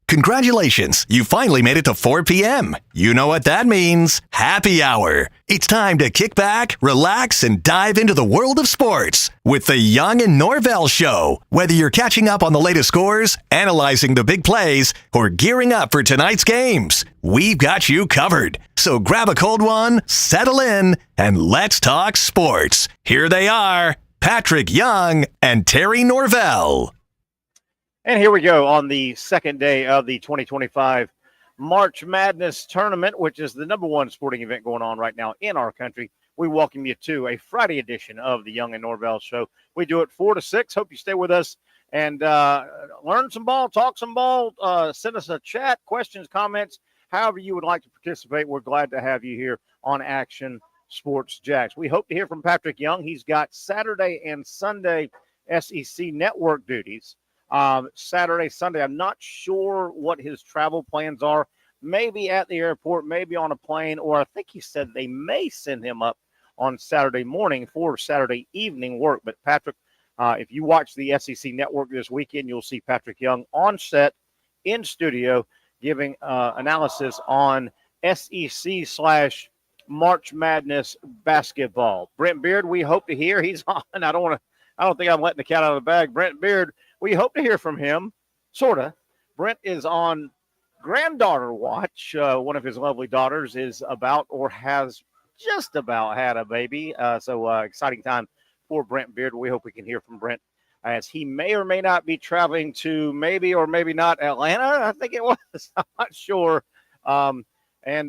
Congratulations, you finally made it to 4 p.m. You know what that means. Happy hour. It's time to kick back, relax, and dive into the world of sports with the Young Norvelle Show. Whether you're catching up on the latest scores, analyzing the big plays, or gearing up for tonight's games, we've got you covered. So grab a cold one, settle in, and let's talk sports. Here they are, Patrick Young and Terry Norvelle. And here we go on the second day of the 2025 March Madness Tournament, which is the number one sporting event going on right now in our country. We welcome you to a Friday edition of the Young and Norvelle Show. We do it 4 to 6. Hope you stay with us and learn some ball, talk some ball, send us a chat, questions, comments, however you would like to participate. We're glad to have you here on Action Sports Jacks. We hope to hear from Patrick Young. He's got Saturday and Sunday SEC network duties. Saturday, Sunday, I'm not sure what his travel plans are. Maybe at the airport, maybe on a plane, or I think he said they may send him up on Saturday morning for Saturday evening work. But Patrick, if you watch the SEC network this weekend, you'll see Patrick Young on set in studio giving analysis on SEC/March Madness basketball. Brent Beard, we hope to hear. He's on. I don't think I'm letting the cat out of the bag. Brent Beard, we hope to hear from him, sort of. Brent is on granddaughter watch. One of his lovely daughters is about or has just about had a baby. So exciting time for Brent Beard. We hope we can hear from Brent as he may or may not be traveling to maybe or maybe not Atlanta. I think it was. I'm not sure. And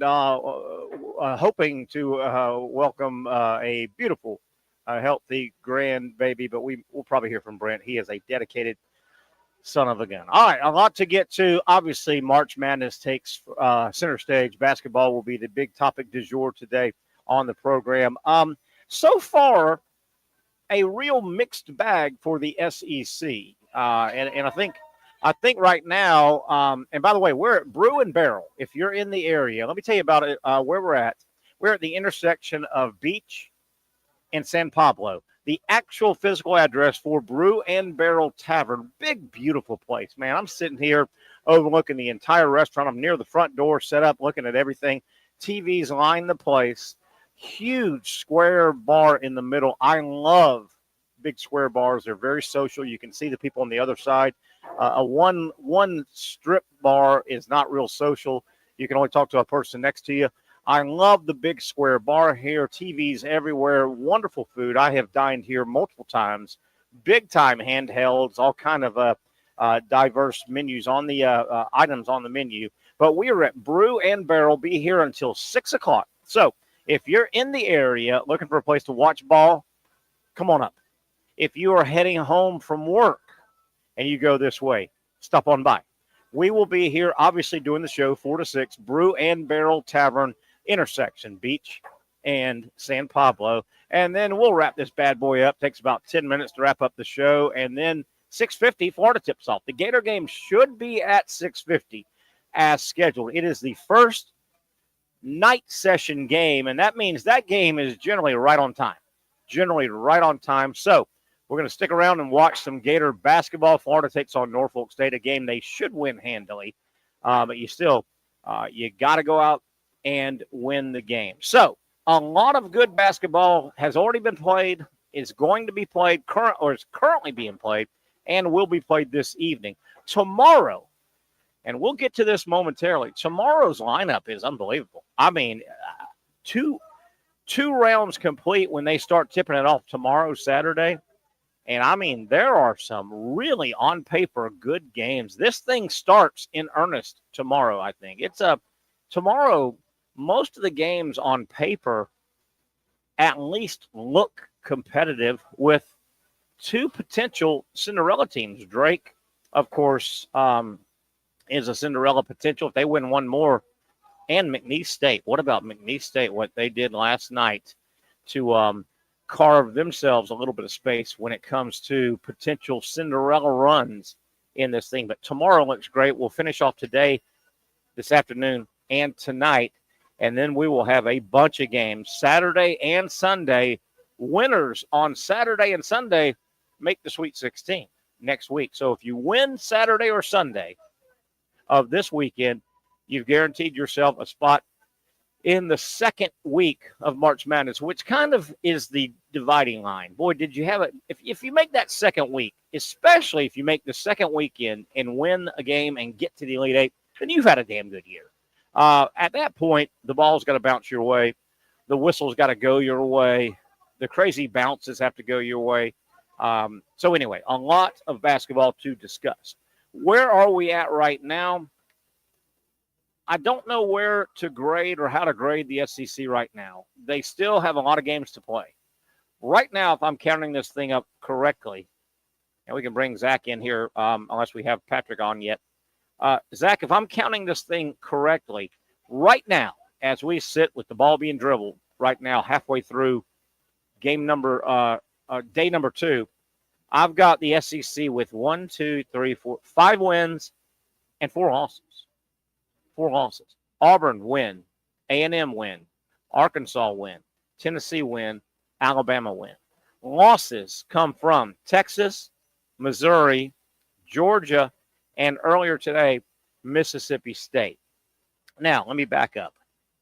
hoping to welcome a beautiful healthy grandbaby, but we'll probably hear from Brent. He is a dedicated son of a gun. All right, a lot to get to. Obviously, March Madness takes center stage. Basketball will be the big topic du jour today on the program. So far, a real mixed bag for the SEC, and I think right now. And by the way, we're at Brew Barrel. If you're in the area, let me tell you about it. Where we're at. We're at the intersection of Beach and San Pablo. The actual physical address for Brew Barrel Tavern. Big, beautiful place, man. I'm sitting here overlooking the entire restaurant. I'm near the front door, set up, looking at everything. TVs line the place. Huge square bar in the middle. I love big square bars. They're very social. You can see the people on the other side. A one strip bar is not real social. You can only talk to a person next to you. I love the big square bar here, TVs everywhere, wonderful food. I have dined here multiple times, big-time handhelds, all kind of diverse menus on the items on the menu. But we are at Brew Barrel, be here until 6 o'clock. So if you're in the area looking for a place to watch ball, come on up. If you are heading home from work and you go this way, stop on by. We will be here, obviously, doing the show 4 to 6, Brew Barrel Tavern, intersection, Beach and San Pablo. And then we'll wrap this bad boy up. Takes about 10 minutes to wrap up the show. And then 6:50, Florida tips off. The Gator game should be at 6:50 as scheduled. It is the first night session game, and that means that game is generally right on time. So we're going to stick around and watch some Gator basketball. Florida takes on Norfolk State, a game they should win handily. But you still, you got to go out and win the game. So a lot of good basketball has already been played, is going to be played, is currently being played, and will be played this evening. Tomorrow, and we'll get to this momentarily, tomorrow's lineup is unbelievable. I mean, two rounds complete when they start tipping it off tomorrow, Saturday. And, I mean, there are some really, on paper, good games. This thing starts in earnest tomorrow, I think. Tomorrow, most of the games on paper at least look competitive with two potential Cinderella teams. Drake, of course, is a Cinderella potential. If they win one more, and McNeese State. What about McNeese State, what they did last night to carve themselves a little bit of space when it comes to potential Cinderella runs in this thing. But tomorrow looks great. We'll finish off today, this afternoon, and tonight. And then we will have a bunch of games Saturday and Sunday. Winners on Saturday and Sunday make the Sweet 16 next week. So if you win Saturday or Sunday, of this weekend, you've guaranteed yourself a spot in the second week of March Madness, which kind of is the dividing line. Boy, did you have it. If you make that second week, especially if you make the second weekend and win a game and get to the Elite Eight, then you've had a damn good year. At that point, the ball's got to bounce your way. The whistle's got to go your way. The crazy bounces have to go your way. So anyway, a lot of basketball to discuss. Where are we at right now? I don't know where to grade or how to grade the SEC right now. They still have a lot of games to play. Right now, if I'm counting this thing up correctly, and we can bring Zach in here unless we have Patrick on yet. Zach, if I'm counting this thing correctly, right now, as we sit with the ball being dribbled right now, halfway through day number 2, I've got the SEC with 5 wins and 4 losses. 4 losses. Auburn win, A&M win, Arkansas win, Tennessee win, Alabama win. Losses come from Texas, Missouri, Georgia, and earlier today, Mississippi State. Now, let me back up.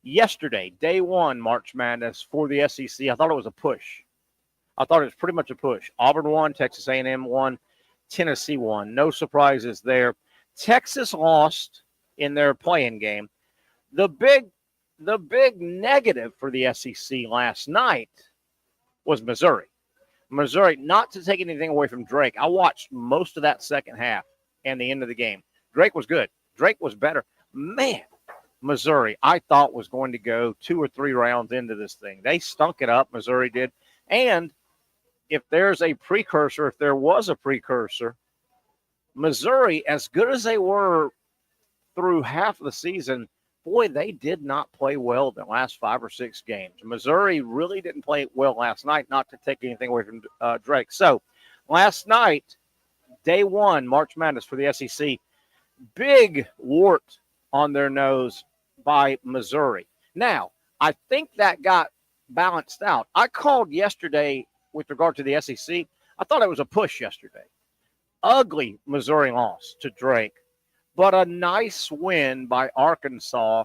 Yesterday, day 1, March Madness for the SEC, I thought it was a push. I thought it was pretty much a push. Auburn won, Texas A&M won, Tennessee won. No surprises there. Texas lost in their playing game. The big negative for the SEC last night was Missouri. Missouri, not to take anything away from Drake. I watched most of that second half and the end of the game. Drake was good. Drake was better. Man, Missouri, I thought was going to go 2 or 3 rounds into this thing. They stunk it up, Missouri did. And if there was a precursor, Missouri, as good as they were through half of the season, boy, they did not play well the last 5 or 6 games. Missouri really didn't play well last night, not to take anything away from Drake. So last night, day 1, March Madness for the SEC, big wart on their nose by Missouri. Now, I think that got balanced out. I called yesterday with regard to the SEC. I thought it was a push yesterday. Ugly Missouri loss to Drake, but a nice win by Arkansas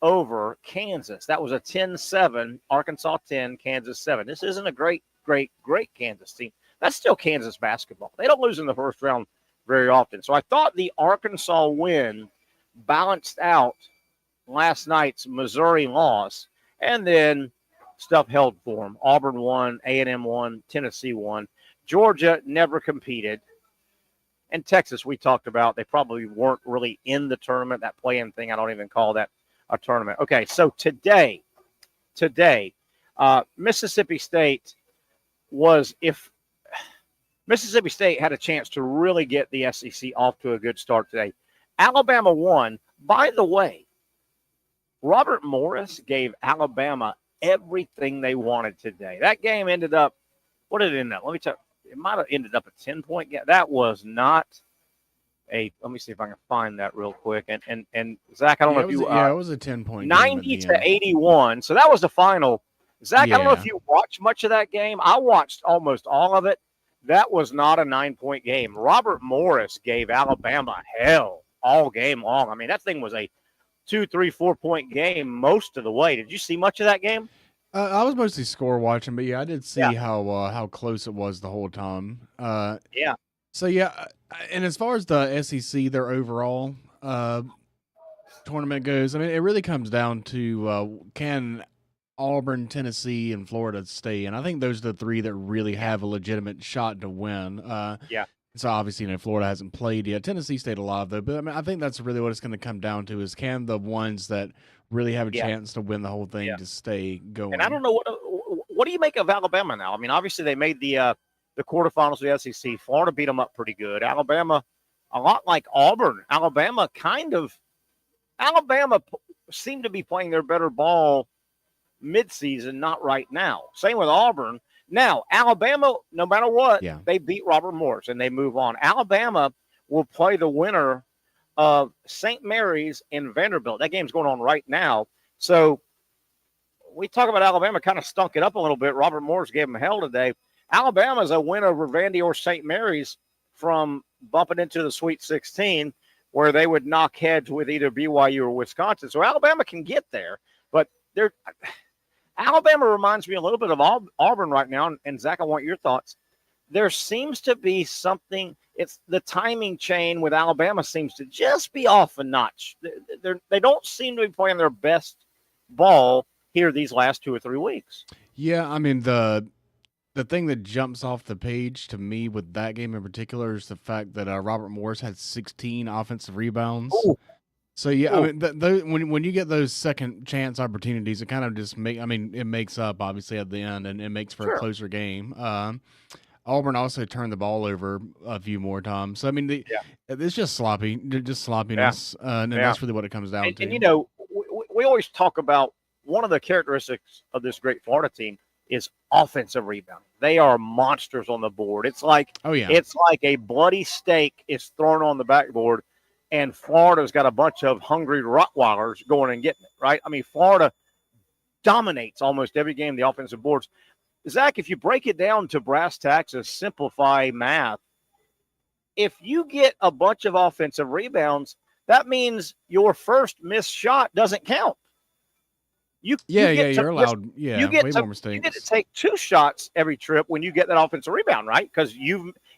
over Kansas. That was a 10-7, Arkansas 10, Kansas 7. This isn't a great Kansas team. That's still Kansas basketball. They don't lose in the first round very often. So I thought the Arkansas win balanced out last night's Missouri loss, and then stuff held for them. Auburn won, A&M won, Tennessee won. Georgia never competed. And Texas, we talked about, they probably weren't really in the tournament. That play-in thing, I don't even call that a tournament. Okay, so today, Mississippi State Mississippi State had a chance to really get the SEC off to a good start today. Alabama won. By the way, Robert Morris gave Alabama everything they wanted today. That game ended up, what did it end up? Let me tell you. It might have ended up a 10-point game. That was not let me see if I can find that real quick. And Zach, I don't know if you. It was a 10-point 90 to 81. So that was the final. Zach, I don't know if you watched much of that game. I watched almost all of it. That was not a 9-point game. Robert Morris gave Alabama hell all game long. I mean, that thing was a 2, 3, 4-point game most of the way. Did you see much of that game? I was mostly score watching, but I did see how close it was the whole time. So and as far as the SEC, their overall tournament goes, I mean, it really comes down to can Auburn, Tennessee, and Florida stay, and I think those are the 3 that really have a legitimate shot to win. So obviously, Florida hasn't played yet. Tennessee stayed alive though, but I mean, I think that's really what it's going to come down to: is can the ones that really have a chance to win the whole thing to stay going. And I don't know what do you make of Alabama now? I mean, obviously they made the quarterfinals of the SEC. Florida beat them up pretty good. Alabama, a lot like Auburn. Alabama seemed to be playing their better ball midseason, not right now. Same with Auburn. Now, Alabama, no matter what, they beat Robert Morris and they move on. Alabama will play the winner of St. Mary's and Vanderbilt. That game's going on right now. So we talk about Alabama kind of stunk it up a little bit. Robert Morris gave them hell today. Alabama's a win over Vandy or St. Mary's from bumping into the Sweet 16. where they would knock heads with either BYU or Wisconsin. So Alabama can get there, but Alabama reminds me a little bit of Auburn right now. And Zach, I want your thoughts. There seems to be something. It's the timing chain with Alabama seems to just be off a notch. They don't seem to be playing their best ball here these last 2 or 3 weeks. Yeah, I mean the thing that jumps off the page to me with that game in particular is the fact that Robert Morris had 16 offensive rebounds. Ooh. So yeah, I mean, when you get those second chance opportunities, it kind of just it makes up obviously at the end, and it makes for a closer game. Auburn also turned the ball over a few more times. So I mean, it's just sloppy, just sloppiness, and that's really what it comes down to. And we always talk about one of the characteristics of this great Florida team is offensive rebounding. They are monsters on the board. It's like it's like a bloody steak is thrown on the backboard, and Florida's got a bunch of hungry Rottweilers going and getting it, right? I mean, Florida dominates almost every game the offensive boards. Zach, if you break it down to brass tacks and simplify math, if you get a bunch of offensive rebounds, that means your first missed shot doesn't count. You're allowed. You get more mistakes. You get to take 2 shots every trip when you get that offensive rebound, right? Because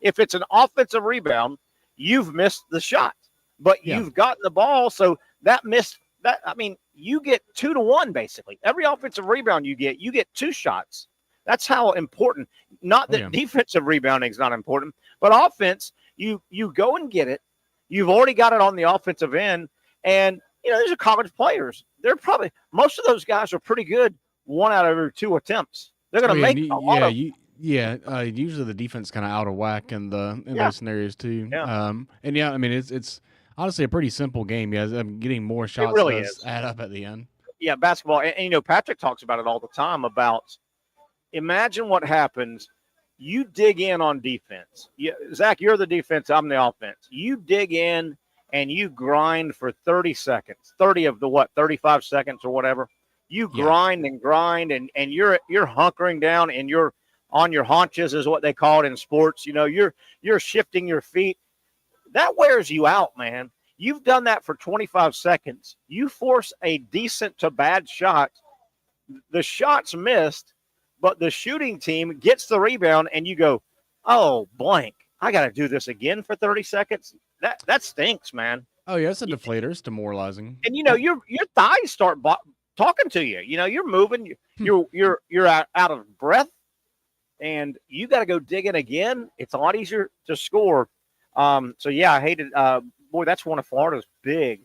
if it's an offensive rebound, you've missed the shot, but you've gotten the ball, so that missed that. I mean, you get 2 to 1 basically. Every offensive rebound you get 2 shots. That's how important. Not that defensive rebounding is not important, but offense, you go and get it. You've already got it on the offensive end, and these are college players. They're probably most of those guys are pretty good 1 out of every 2 attempts. They're going to make a lot of. Usually the defense kind of out of whack in those scenarios too. Yeah. I mean it's honestly a pretty simple game. Yeah, getting more shots really does add up at the end. Yeah, basketball, and Patrick talks about it all the time about. Imagine what happens. You dig in on defense. Zach, you're the defense. I'm the offense. You dig in and you grind for 30 seconds, 30 of the 35 seconds or whatever. You grind and grind, and you're hunkering down, and you're on your haunches is what they call it in sports. You're shifting your feet. That wears you out, man. You've done that for 25 seconds. You force a decent to bad shot. The shot's missed. But the shooting team gets the rebound, and you go, oh, blank. I got to do this again for 30 seconds. That stinks, man. Oh, yeah, it's a deflator. It's demoralizing. And, your thighs start talking to you. You're moving. You're out of breath, and you got to go dig in again. It's a lot easier to score. I hated that's one of Florida's big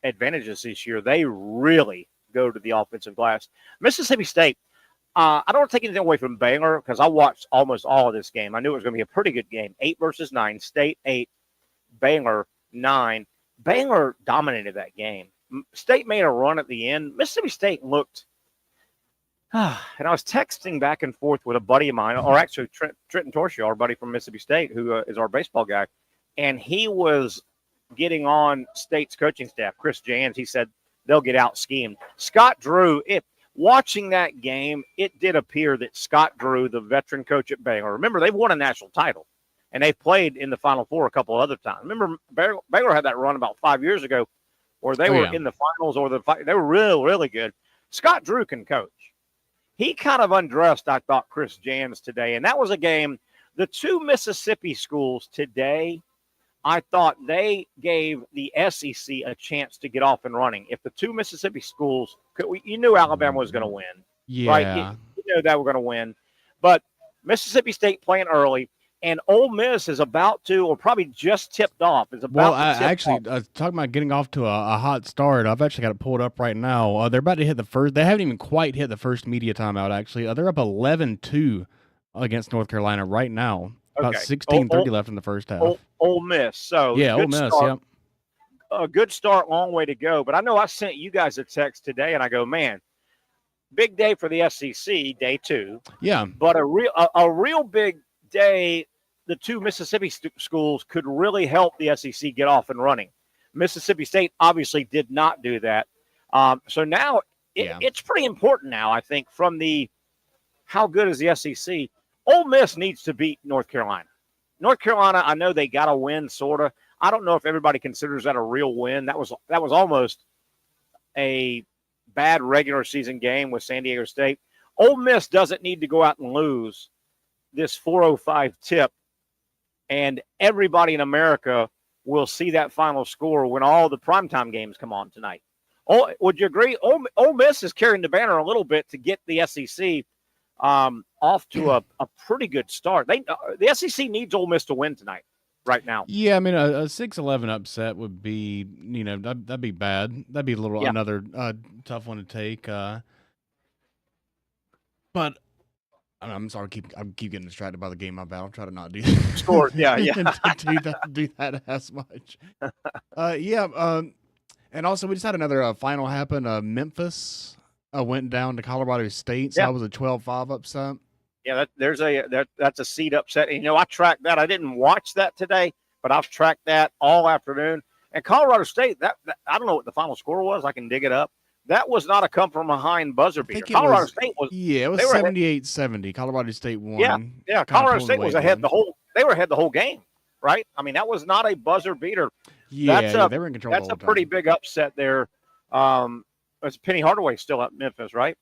advantages this year. They really go to the offensive glass. Mississippi State, I don't take anything away from Baylor because I watched almost all of this game. I knew it was going to be a pretty good game. 8 versus 9, State 8, Baylor 9. Baylor dominated that game. State made a run at the end. Mississippi State looked, and I was texting back and forth with a buddy of mine, or actually Trenton Torsia, our buddy from Mississippi State, who is our baseball guy, and he was getting on State's coaching staff, Chris Jans. He said, they'll get out schemed. Scott Drew, watching that game, it did appear that Scott Drew, the veteran coach at Baylor, remember, they've won a national title, and they've played in the Final Four a couple other times. Remember, Baylor had that run about 5 years ago where they were in the finals, they were really, really good. Scott Drew can coach. He kind of undressed, I thought, Chris Jans today, and that was a game. The 2 Mississippi schools today, I thought they gave the SEC a chance to get off and running. If the 2 Mississippi schools you knew Alabama was going to win. Yeah. Right? You knew they were going to win. But Mississippi State playing early, and Ole Miss is about to, or probably just tipped off, talking about getting off to a hot start. I've actually got it pulled up right now. They're about to hit the first. They haven't even quite hit the first media timeout, actually. They're up 11-2 against North Carolina right now. About 16:30 left in the first half. Ole Miss. So Ole Miss, start, a good start, long way to go. But I know I sent you guys a text today, and I go, man, big day for the SEC, day 2. Yeah. But a real big day, the 2 Mississippi schools could really help the SEC get off and running. Mississippi State obviously did not do that. So now it's pretty important now, I think, from the how good is the SEC. Ole Miss needs to beat North Carolina. North Carolina, I know they got to win, sort of. I don't know if everybody considers that a real win. That was almost a bad regular season game with San Diego State. Ole Miss doesn't need to go out and lose this 4:05 tip, and everybody in America will see that final score when all the primetime games come on tonight. Oh, would you agree? Ole Miss is carrying the banner a little bit to get the SEC off to a pretty good start. The SEC needs Ole Miss to win tonight, right now. Yeah, I mean, a 6-11 upset would be, that'd be bad. That'd be another tough one to take. But I'm sorry, I keep getting distracted by the game. My bad. I'll try to not do that. Score, yeah. do that as much. And also we just had another final happen. Memphis went down to Colorado State, so that was a 12-5 upset. Yeah, that's a seed upset. And, I tracked that. I didn't watch that today, but I've tracked that all afternoon. And Colorado State, that I don't know what the final score was. I can dig it up. That was not a come-from-behind buzzer beater. Colorado State was. Yeah, it was 78-70. Colorado State won. Yeah. Colorado State was ahead They were ahead the whole game, right? I mean, that was not a buzzer beater. Yeah, they were in control. That's a pretty big upset there. It's Penny Hardaway still at Memphis, right?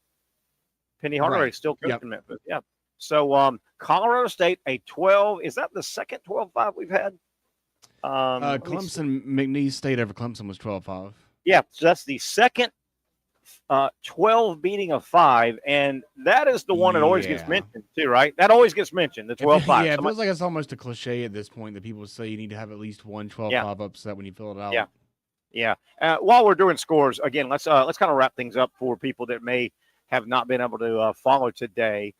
Penny Hardaway still coaching Memphis. Yeah. So Colorado State, a 12. Is that the second 12-5 we've had? Clemson, McNeese State over Clemson was 12-5. Yeah, so that's the second 12 beating of 5, and that is the one that always gets mentioned too, right? That always gets mentioned, the 12-5. Yeah, it feels like it's almost a cliche at this point that people say you need to have at least one 12-5 upset when you fill it out. Yeah. While we're doing scores, again, let's kind of wrap things up for people that may have not been able to follow today.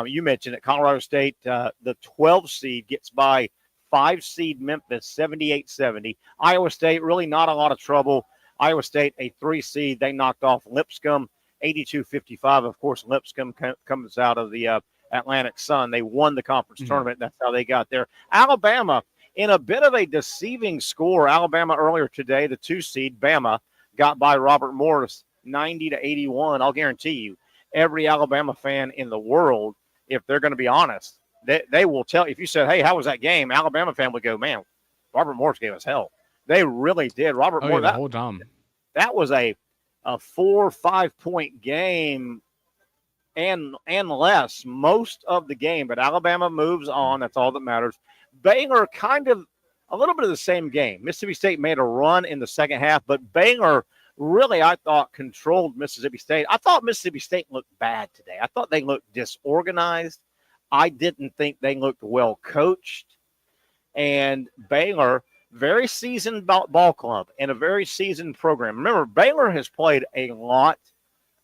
You mentioned that Colorado State, the 12 seed, gets by 5 seed Memphis, 78-70. Iowa State, really not a lot of trouble. Iowa State, a 3 seed, they knocked off Lipscomb, 82-55. Of course, Lipscomb comes out of the Atlantic Sun. They won the conference tournament. That's how they got there. Alabama, in a bit of a deceiving score, Alabama earlier today, the 2 seed, Bama, got by Robert Morris, 90-81. I'll guarantee you, every Alabama fan in the world, if they're going to be honest, they will tell. If you said, hey, how was that game? Alabama fan would go, man, Robert Morris gave us hell. They really did. Robert Morris, the whole time. That was a 4-5 point game and less most of the game. But Alabama moves on. That's all that matters. Baylor, kind of a little bit of the same game. Mississippi State made a run in the second half, but Baylor really, I thought, controlled Mississippi State. I thought Mississippi State looked bad today. I thought they looked disorganized. I didn't think they looked well coached. And Baylor, very seasoned ball club and a very seasoned program. Remember, Baylor has played a lot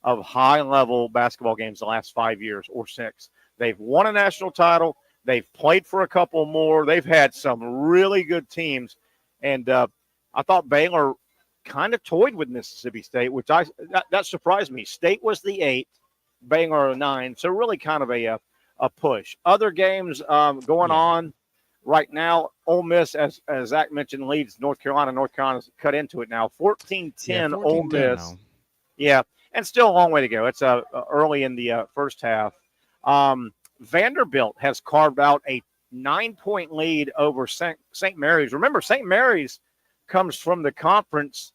of high-level basketball games the last 5 years or 6. They've won a national title. They've played for a couple more. They've had some really good teams. And I thought Baylor kind of toyed with Mississippi State, which that surprised me. State was the 8, Baylor a 9, so really kind of a push. Other games going on right now. Ole Miss, as Zach mentioned, leads North Carolina. North Carolina's cut into it now, 14-10. Ole Miss, and still a long way to go. It's early in the first half. Vanderbilt has carved out a 9-point lead over St. Mary's. Remember, St. Mary's comes from the conference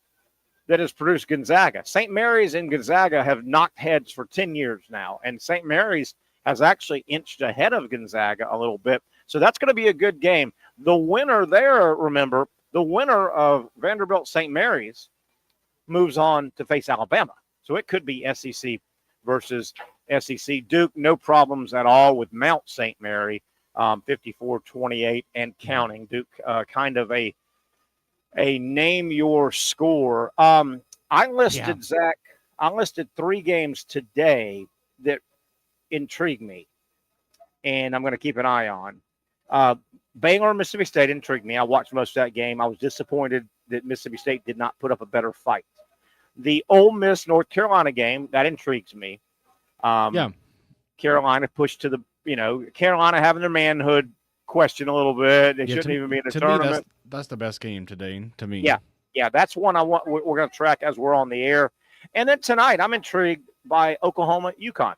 that has produced Gonzaga. St. Mary's and Gonzaga have knocked heads for 10 years now, and St. Mary's has actually inched ahead of Gonzaga a little bit. So that's going to be a good game. The winner there, remember, the winner of Vanderbilt-St. Mary's moves on to face Alabama. So it could be SEC versus SEC. Duke, no problems at all with Mount St. Mary, 54-28 and counting. Duke, kind of a name your score. I listed, Zach, 3 games today that intrigue me, and I'm going to keep an eye on. Baylor, Mississippi State intrigued me. I watched most of that game. I was disappointed that Mississippi State did not put up a better fight. The Ole Miss North Carolina game, that intrigues me. Carolina pushed to the, Carolina having their manhood question a little bit. They shouldn't even be in the tournament. That's the best game today to me. Yeah, that's one we're going to track as we're on the air. And then tonight, I'm intrigued by Oklahoma, UConn.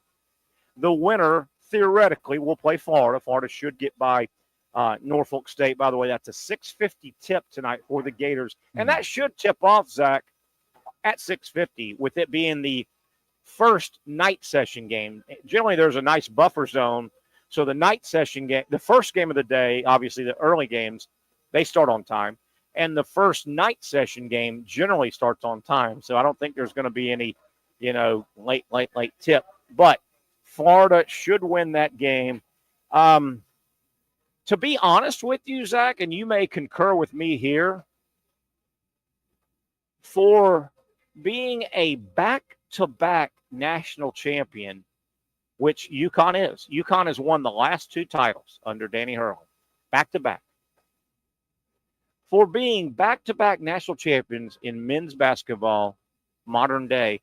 The winner, theoretically, will play Florida. Florida should get by Norfolk State. By the way, that's a 6:50 tip tonight for the Gators. And that should tip off, Zach, at 6:50, with it being the first night session game. Generally, there's a nice buffer zone. So the night session game, the first game of the day, obviously the early games, they start on time. And the first night session game generally starts on time. So I don't think there's going to be any, late tip. But Florida should win that game. To be honest with you, Zach, and you may concur with me here, for being a back-to-back national champion, which UConn is. UConn has won the last 2 titles under Danny Hurley, back-to-back. For being back-to-back national champions in men's basketball, modern day,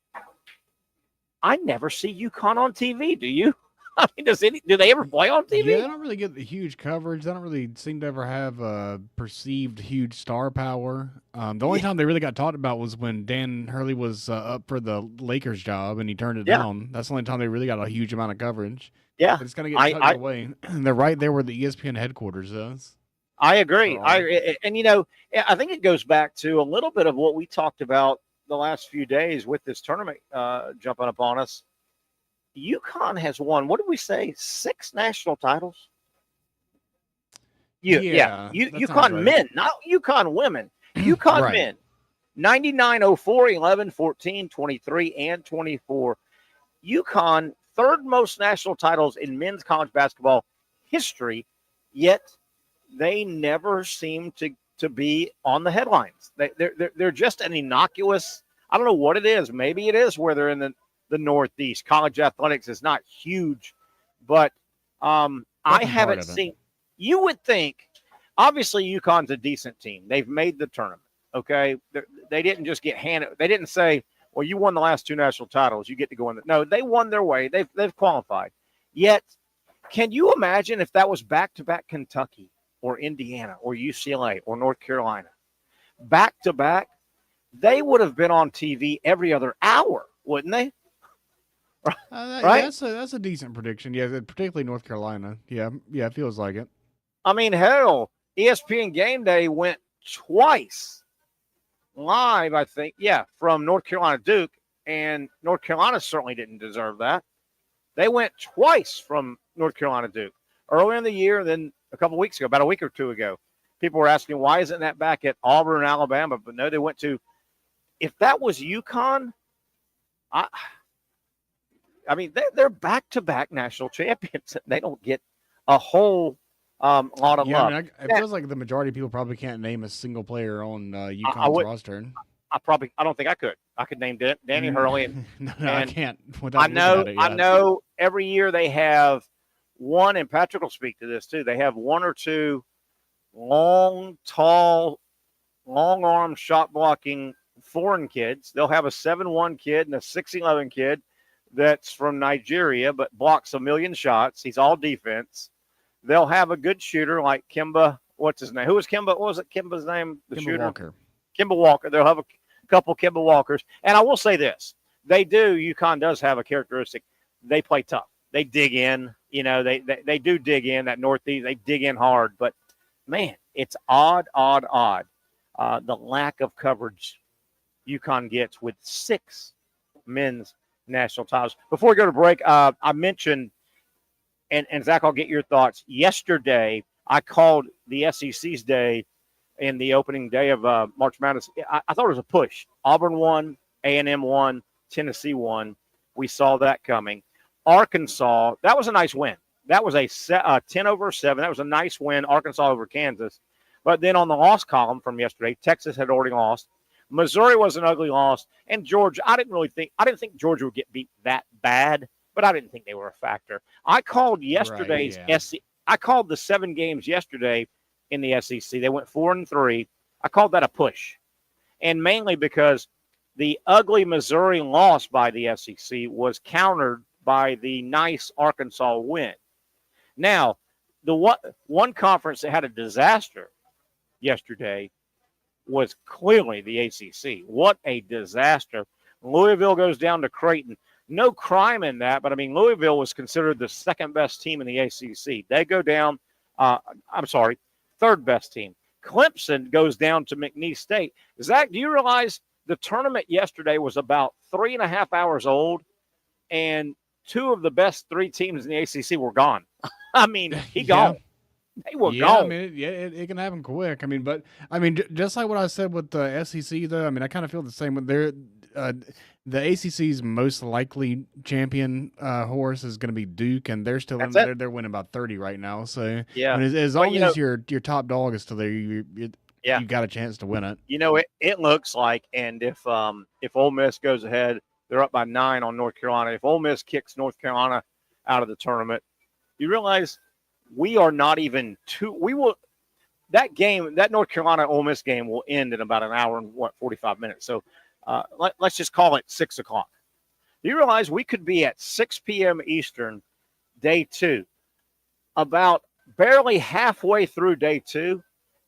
I never see UConn on TV, do you? I mean, do they ever play on TV? Yeah, they don't really get the huge coverage. They don't really seem to ever have a perceived huge star power. The only time they really got talked about was when Dan Hurley was up for the Lakers job and he turned it down. That's the only time they really got a huge amount of coverage. Yeah. But it's going to get tucked away. They're right there where the ESPN headquarters is. I agree. And, I think it goes back to a little bit of what we talked about the last few days with this tournament jumping up on us. UConn has won, what did we say, 6 national titles? UConn right. Men, not UConn women. UConn right. Men, 99, 04, 11, 14, 23, and 24. UConn, third most national titles in men's college basketball history, yet they never seem to be on the headlines. They're just an innocuous, I don't know what it is. Maybe it is where they're in the Northeast. College athletics is not huge, but I haven't seen. You would think, obviously, UConn's a decent team. They've made the tournament. Okay, they didn't just get handed. They didn't say, "Well, you won the last 2 national titles. You get to go in." No, they won their way. They've qualified. Yet, can you imagine if that was back-to-back Kentucky or Indiana or UCLA or North Carolina, back-to-back? They would have been on TV every other hour, wouldn't they? Right? That's a decent prediction. Yeah, particularly North Carolina. Yeah, it feels like it. I mean, hell, ESPN Game Day went twice live, I think. Yeah, from North Carolina Duke, and North Carolina certainly didn't deserve that. They went twice from North Carolina Duke. Earlier in the year, then a couple weeks ago, about a week or 2 ago, people were asking, why isn't that back at Auburn, Alabama? But no, they went to, if that was UConn, I mean, they're back-to-back national champions. They don't get a whole lot of love. I mean, it feels like the majority of people probably can't name a single player on UConn's roster. I don't think I could. I could name Danny Hurley. No, I can't. I know every year they have one, and Patrick will speak to this too. They have 1 or 2 long, tall, long-arm shot-blocking foreign kids. They'll have a 7'1" kid and a 6'11" kid that's from Nigeria, but blocks a million shots. He's all defense. They'll have a good shooter like Kimba. What's his name? Who was Kimba? What was it? Kimba's name? The Kimba shooter? Walker. Kimba Walker. They'll have a couple Kimba Walkers. And I will say this. UConn does have a characteristic. They play tough. They dig in. They do dig in, that Northeast. They dig in hard. But, man, it's odd. The lack of coverage UConn gets with 6 men's national titles. Before we go to break, I mentioned, and Zach, I'll get your thoughts. Yesterday, I called the SEC's day in the opening day of March Madness. I thought it was a push. Auburn won, A&M won, Tennessee won. We saw that coming. Arkansas, that was a nice win. That was a 10-7. That was a nice win, Arkansas over Kansas. But then on the loss column from yesterday, Texas had already lost. Missouri was an ugly loss, and Georgia. I didn't think Georgia would get beat that bad, but I didn't think they were a factor. I called yesterday's SEC. I called the 7 games yesterday in the SEC. They went 4-3. I called that a push, and mainly because the ugly Missouri loss by the SEC was countered by the nice Arkansas win. Now, the one conference that had a disaster yesterday was clearly the ACC. What a disaster. Louisville goes down to Creighton. No crime in that, but, I mean, Louisville was considered the second best team in the ACC. They go down I'm sorry, third best team. Clemson goes down to McNeese State. Zach, do you realize the tournament yesterday was about 3.5 hours old, and two of the best three teams in the ACC were gone? I mean, gone. They were gone. I mean, it can happen quick. I mean, but I mean, just like what I said with the SEC, though. I mean, I kind of feel the same with the ACC's most likely champion horse is going to be Duke, and they're still they're winning about 30 right now. So yeah, I mean, as long as your top dog is still there, you got a chance to win it. You know, it looks like, and if Ole Miss goes ahead, they're up by 9 on North Carolina. If Ole Miss kicks North Carolina out of the tournament, you realize we are not even that North Carolina Ole Miss game will end in about an hour and 45 minutes. So let's just call it 6 o'clock. Do you realize we could be at 6 p.m. Eastern, day 2, about barely halfway through day 2,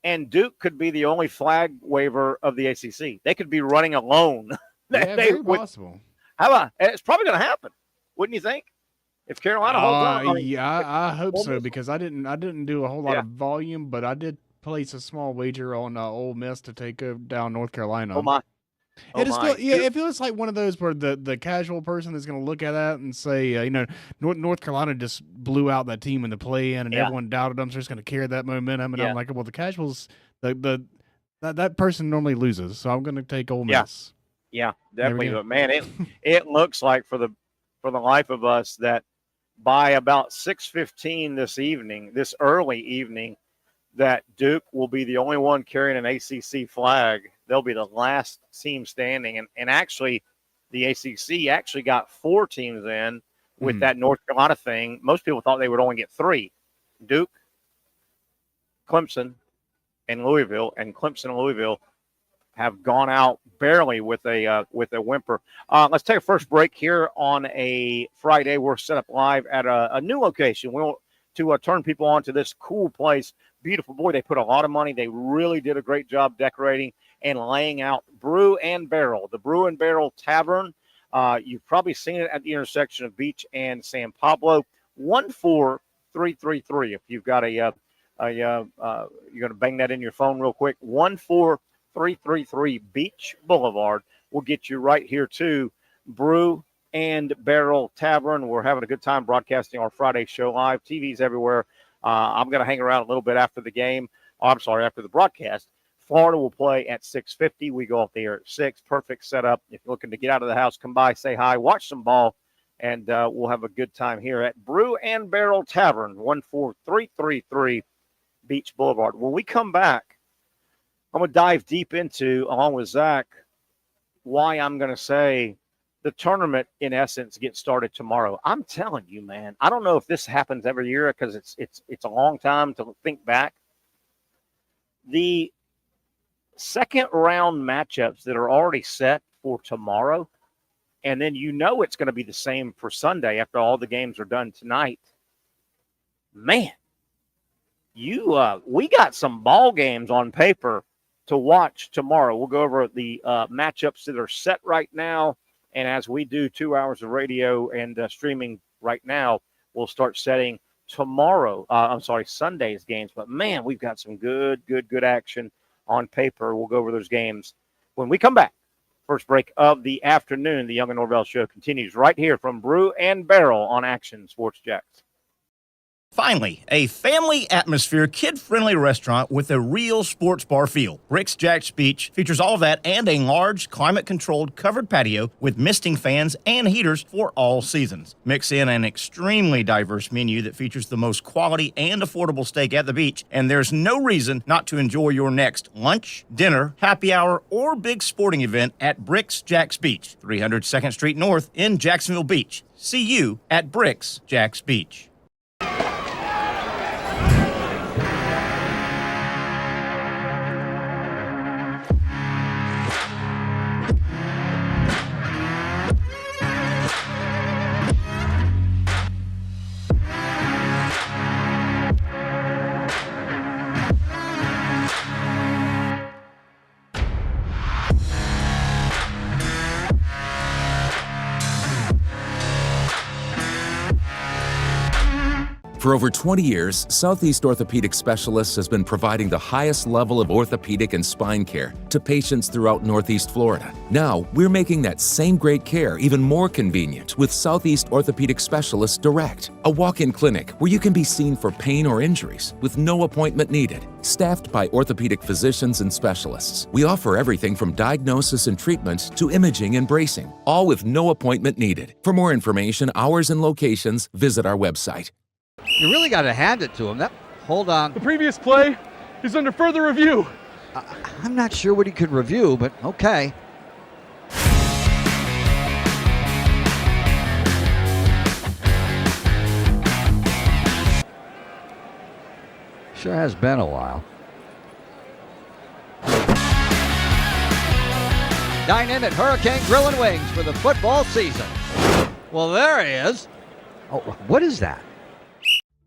and Duke could be the only flag waver of the ACC. They could be running alone. Yeah, very possible. How about it's probably going to happen? Wouldn't you think? If Carolina holds on, I hope so, because I didn't do a whole lot of volume, but I did place a small wager on Ole Miss to take down North Carolina. Oh my! It feels like one of those where the casual person is going to look at that and say, North Carolina just blew out that team in the play-in, and everyone doubted them, so it's going to carry that momentum. And I'm like, well, the casuals, that person normally loses, so I'm going to take Ole Miss. Yeah, definitely. But man, it looks like for the life of us that by about 6:15 this early evening, that Duke will be the only one carrying an ACC flag. They'll be the last team standing. And actually, the ACC actually got 4 teams in with that North Carolina thing. Most people thought they would only get 3. Duke, Clemson, and Louisville. And Clemson and Louisville have gone out barely with a whimper. Let's take a first break here on a Friday. We're set up live at a new location. We want to turn people on to this cool place. Beautiful. Boy, they put a lot of money. They really did a great job decorating and laying out Brew and Barrel, the Brew and Barrel Tavern. You've probably seen it at the intersection of Beach and San Pablo. 14333. If you've got you're going to bang that in your phone real quick. 14333 Beach Boulevard will get you right here to Brew and Barrel Tavern. We're having a good time broadcasting our Friday show live. TV's everywhere. I'm going to hang around a little bit after the game. After the broadcast. Florida will play at 6:50. We go off the air at 6. Perfect setup. If you're looking to get out of the house, come by, say hi, watch some ball, and we'll have a good time here at Brew and Barrel Tavern, 14333 Beach Boulevard. When we come back, I'm going to dive deep into, along with Zach, why I'm going to say the tournament, in essence, gets started tomorrow. I'm telling you, man, I don't know if this happens every year because it's a long time to think back. The second round matchups that are already set for tomorrow, and then it's going to be the same for Sunday after all the games are done tonight. Man, we got some ball games on paper to watch tomorrow. We'll go over the matchups that are set right now, and as we do 2 hours of radio and streaming right now, we'll start setting Sunday's games. But man, we've got some good action on paper. We'll go over those games when we come back. First break of the afternoon. The Young Norvelle Show continues right here from Brew and Barrel on Action Sports Jacks. Finally, a family atmosphere, kid-friendly restaurant with a real sports bar feel. Bricks Jack's Beach features all of that and a large, climate-controlled covered patio with misting fans and heaters for all seasons. Mix in an extremely diverse menu that features the most quality and affordable steak at the beach, and there's no reason not to enjoy your next lunch, dinner, happy hour, or big sporting event at Bricks Jack's Beach, 300 2nd Street North in Jacksonville Beach. See you at Bricks Jack's Beach. For over 20 years, Southeast Orthopedic Specialists has been providing the highest level of orthopedic and spine care to patients throughout Northeast Florida. Now, we're making that same great care even more convenient with Southeast Orthopedic Specialists Direct, a walk-in clinic where you can be seen for pain or injuries with no appointment needed. Staffed by orthopedic physicians and specialists, we offer everything from diagnosis and treatment to imaging and bracing, all with no appointment needed. For more information, hours, and locations, visit our website. You really got to hand it to him. Hold on. The previous play is under further review. I'm not sure what he could review, but okay. Sure has been a while. Dine in at Hurricane Grill and Wings for the football season. Well, there he is. Oh, what is that?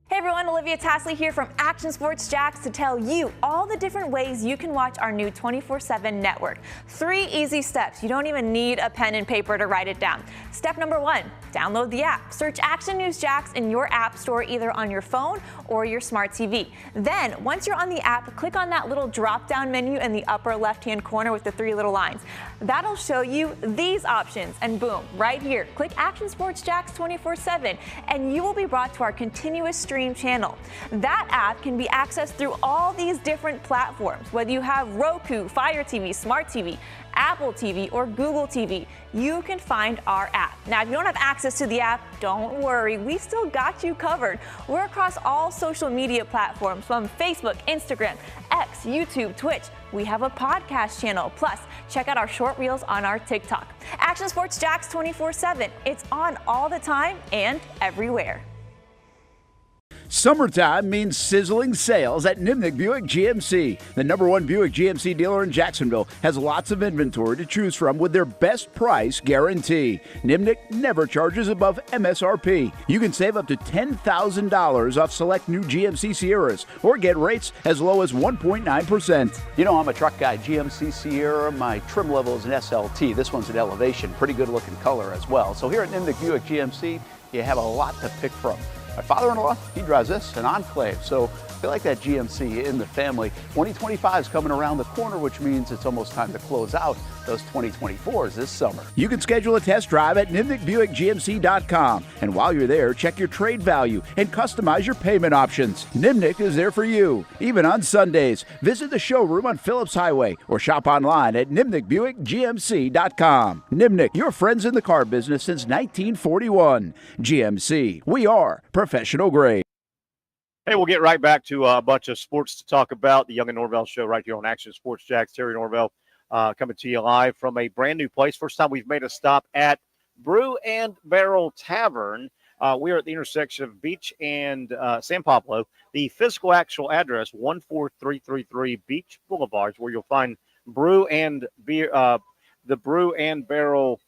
Hey everyone, Olivia Tasley here from Action Sports Jacks to tell you all the different ways you can watch our new 24/7 network. 3 easy steps. You don't even need a pen and paper to write it down. Step number 1, download the app. Search Action News Jacks in your app store either on your phone or your smart TV. Then, once you're on the app, click on that little drop-down menu in the upper left-hand corner with the 3 little lines. That'll show you these options, and boom, right here, click Action Sports Jacks 24/7, and you will be brought to our continuous stream channel. That app can be accessed through all these different platforms. Whether you have Roku, Fire TV, Smart TV, Apple TV, or Google TV, you can find our app. Now, if you don't have access to the app, don't worry, we still got you covered. We're across all social media platforms from Facebook, Instagram, X, YouTube, Twitch. We have a podcast channel. Plus, check out our short reels on our TikTok. Action Sports Jacks 24/7. It's on all the time and everywhere. Summertime means sizzling sales at Nimnick Buick GMC. The #1 Buick GMC dealer in Jacksonville has lots of inventory to choose from with their best price guarantee. Nimnick never charges above MSRP. You can save up to $10,000 off select new GMC Sierras or get rates as low as 1.9%. You know, I'm a truck guy. GMC Sierra, my trim level is an SLT. This one's an Elevation. Pretty good looking color as well. So here at Nimnick Buick GMC, you have a lot to pick from. My father-in-law, he drives this, an Enclave, so I feel like that GMC in the family. 2025 is coming around the corner, which means it's almost time to close out those 2024s this summer. You can schedule a test drive at NimnickBuickGMC.com. And while you're there, check your trade value and customize your payment options. Nimnick is there for you, even on Sundays. Visit the showroom on Phillips Highway or shop online at NimnickBuickGMC.com. Nimnick, your friends in the car business since 1941. GMC, we are professional grade. Hey, we'll get right back to a bunch of sports to talk about. The Young Norvelle Show right here on Action Sports Jacks. Terry Norvelle coming to you live from a brand new place. First time we've made a stop at Brew Barrel Tavern. We are at the intersection of Beach and San Pablo. The physical actual address, 14333 Beach Blvd, where you'll find the Brew and Barrel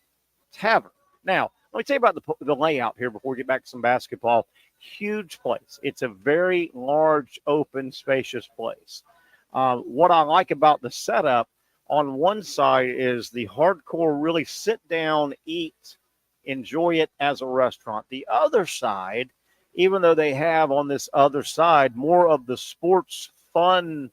Tavern. Now, let me tell you about the layout here before we get back to some basketball. Huge place. It's a very large, open, spacious place. What I like about the setup, on one side is the hardcore, really sit down, eat, enjoy it as a restaurant. The other side, even though they have on this other side more of the sports fun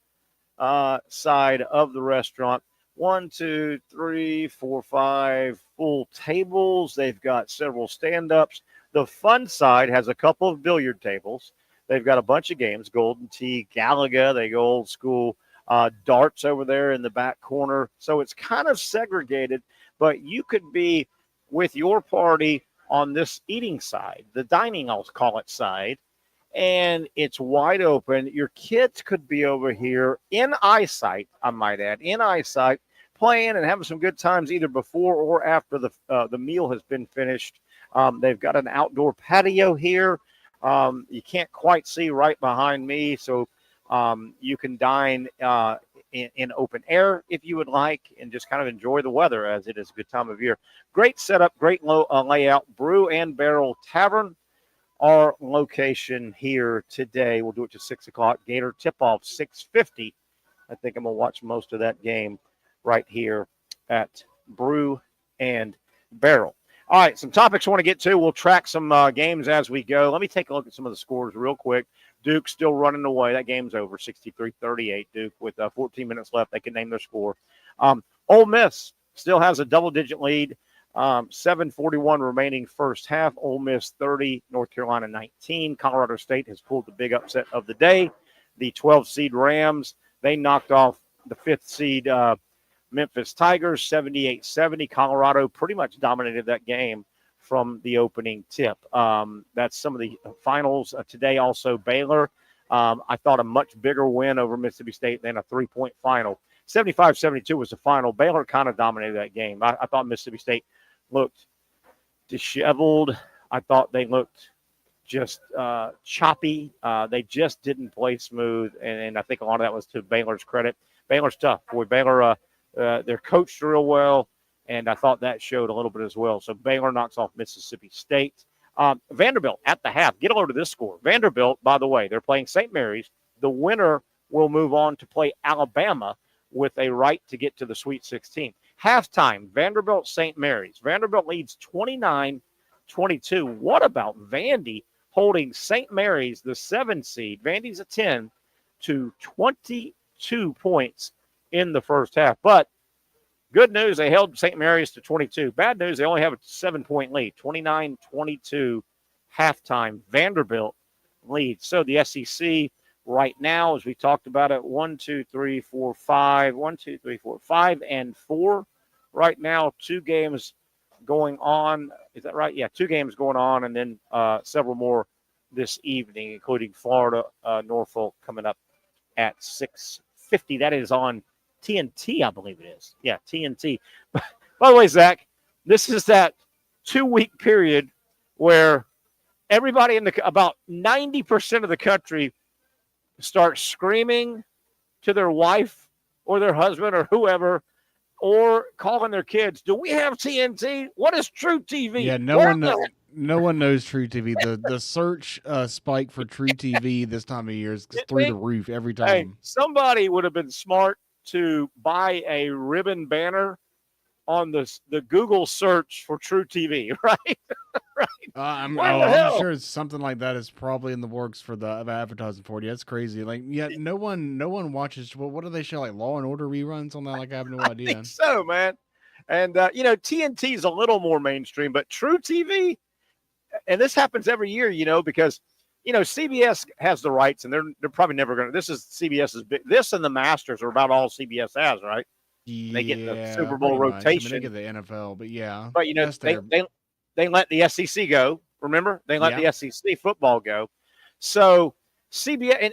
side of the restaurant, 1, 2, 3, 4, 5 full tables. They've got several stand-ups. The fun side has a couple of billiard tables. They've got a bunch of games, Golden Tee, Galaga. They go old school. Darts over there in the back corner. So it's kind of segregated, but you could be with your party on this eating side, the dining, I'll call it, side, and it's wide open. Your kids could be over here in eyesight, I might add, playing and having some good times either before or after the meal has been finished. They've got an outdoor patio here. You can't quite see right behind me, so you can dine in open air if you would like and just kind of enjoy the weather as it is a good time of year. Great setup, great layout. Brew and Barrel Tavern, our location here today. We'll do it to 6 o'clock. Gator tip-off 6:50. I think I'm going to watch most of that game right here at Brew and Barrel. All right, some topics I want to get to. We'll track some games as we go. Let me take a look at some of the scores real quick. Duke still running away. That game's over, 63-38. Duke with 14 minutes left. They can name their score. Ole Miss still has a double-digit lead. 7:41 remaining first half. Ole Miss 30, North Carolina 19. Colorado State has pulled the big upset of the day. The 12-seed Rams, they knocked off the 5th seed Memphis Tigers 78-70. Colorado pretty much dominated that game from the opening tip. That's some of the finals today. Also, Baylor, I thought a much bigger win over Mississippi State than a 3-point final. 75-72 was the final. Baylor kind of dominated that game. I thought Mississippi State looked disheveled. I thought they looked just choppy. They just didn't play smooth, and I think a lot of that was to Baylor's credit. Baylor's tough. Boy, Baylor, they're coached real well, and I thought that showed a little bit as well. So Baylor knocks off Mississippi State. Vanderbilt at the half. Get a load of this score. Vanderbilt, by the way, they're playing St. Mary's. The winner will move on to play Alabama with a right to get to the Sweet 16. Halftime, Vanderbilt, St. Mary's. Vanderbilt leads 29-22. What about Vandy holding St. Mary's, the 7 seed? Vandy's a 10 to 22 points in the first half. But good news, they held St. Mary's to 22. Bad news, they only have a 7-point lead, 29-22 halftime. Vanderbilt leads. So the SEC right now, as we talked about it, 1, 2, 3, 4, 5. 1, 2, 3, 4, 5, and 4. Right now, 2 games going on. Is that right? Yeah, 2 games going on, and then several more this evening, including Florida, Norfolk coming up at 6:50. That is on TNT, I believe it is. Yeah, TNT. By the way, Zach, this is that 2-week period where everybody about 90% of the country start screaming to their wife or their husband or whoever, or calling their kids, do we have TNT? What is True TV? Yeah, no one knows True TV. The search spike for True TV this time of year is through the roof every time. Hey, somebody would have been smart to buy a ribbon banner on the Google search for True TV, right? Right. I'm sure it's something like that is probably in the works for the advertising for it. Yeah, it's crazy. Like, yeah, no one watches. Well, what do they show? Like Law and Order reruns on that? Like, I have no idea. I think so, man. And TNT is a little more mainstream, but True TV, and this happens every year, because CBS has the rights, and they're probably never going to. This is CBS's big. This and the Masters are about all CBS has, right? Yeah, they get the Super Bowl rotation. They get the NFL, but yeah. But they let the SEC go. Remember, they let the SEC football go. So CBS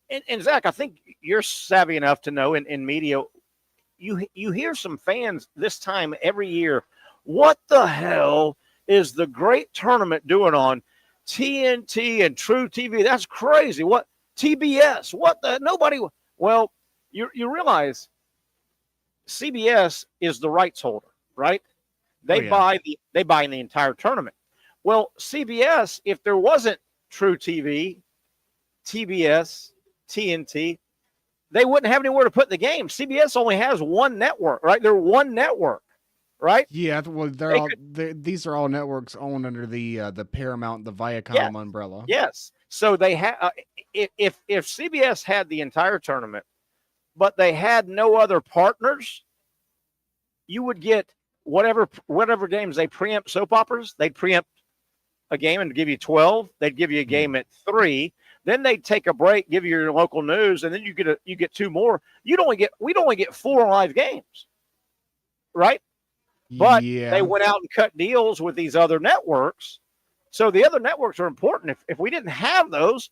and Zach, I think you're savvy enough to know in media. You hear some fans this time every year. What the hell is the great tournament doing on TNT and True TV? That's crazy. What TBS? What the nobody? Well, you realize CBS is the rights holder, right? They buy the entire tournament. Well, CBS, if there wasn't True TV, TBS, TNT, they wouldn't have anywhere to put the game. CBS only has one network, right? They're one network, right? Yeah, well, these are all networks owned under the Paramount, the Viacom umbrella. Yes. So they have if CBS had the entire tournament, but they had no other partners, you would get whatever games they preempt soap operas. They'd preempt a game and give you 12. They'd give you a game at 3. Then they'd take a break, give you your local news, and then you get 2 more. We'd only get 4 live games, right? But they went out and cut deals with these other networks. So the other networks are important. If we didn't have those,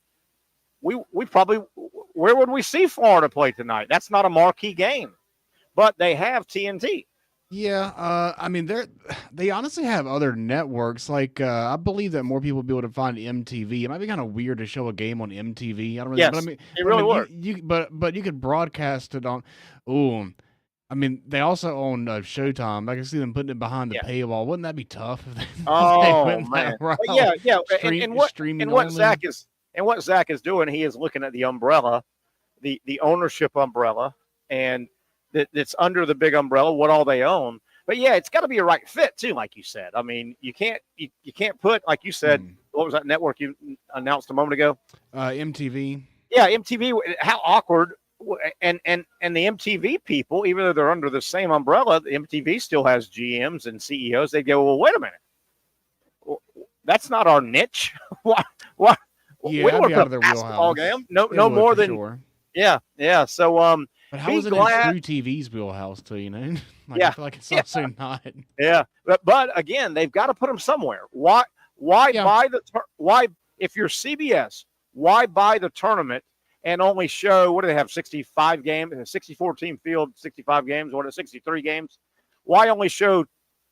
we probably, where would we see Florida play tonight? That's not a marquee game. But they have TNT. Yeah, I mean, they honestly have other networks. Like, I believe that more people will be able to find MTV. It might be kind of weird to show a game on MTV. I don't really. Yes, but I mean, it really would. But you could broadcast it on. Ooh, I mean, they also own Showtime. I can see them putting it behind the paywall. Wouldn't that be tough? If they man. Yeah. And what Zach is doing, he is looking at the umbrella, the ownership umbrella, and that's under the big umbrella, what all they own. But yeah, it's got to be a right fit too, like you said. I mean, you can't put, like you said, what was that network you announced a moment ago? MTV. Yeah, MTV. How awkward. And the MTV people, even though they're under the same umbrella, the MTV still has GMs and CEOs. They go, well, wait a minute, that's not our niche. Why? Yeah, we don't be out of their basketball wheelhouse. game. No more than sure. Yeah. So but how is it in True TV's wheelhouse too? You know, yeah, I feel like it's also not. Yeah, but again, they've got to put them somewhere. Why buy why if you're CBS? Why buy the tournament and only show, what do they have, 65 games, 64 team field, 65 games, what are 63 games? Why only show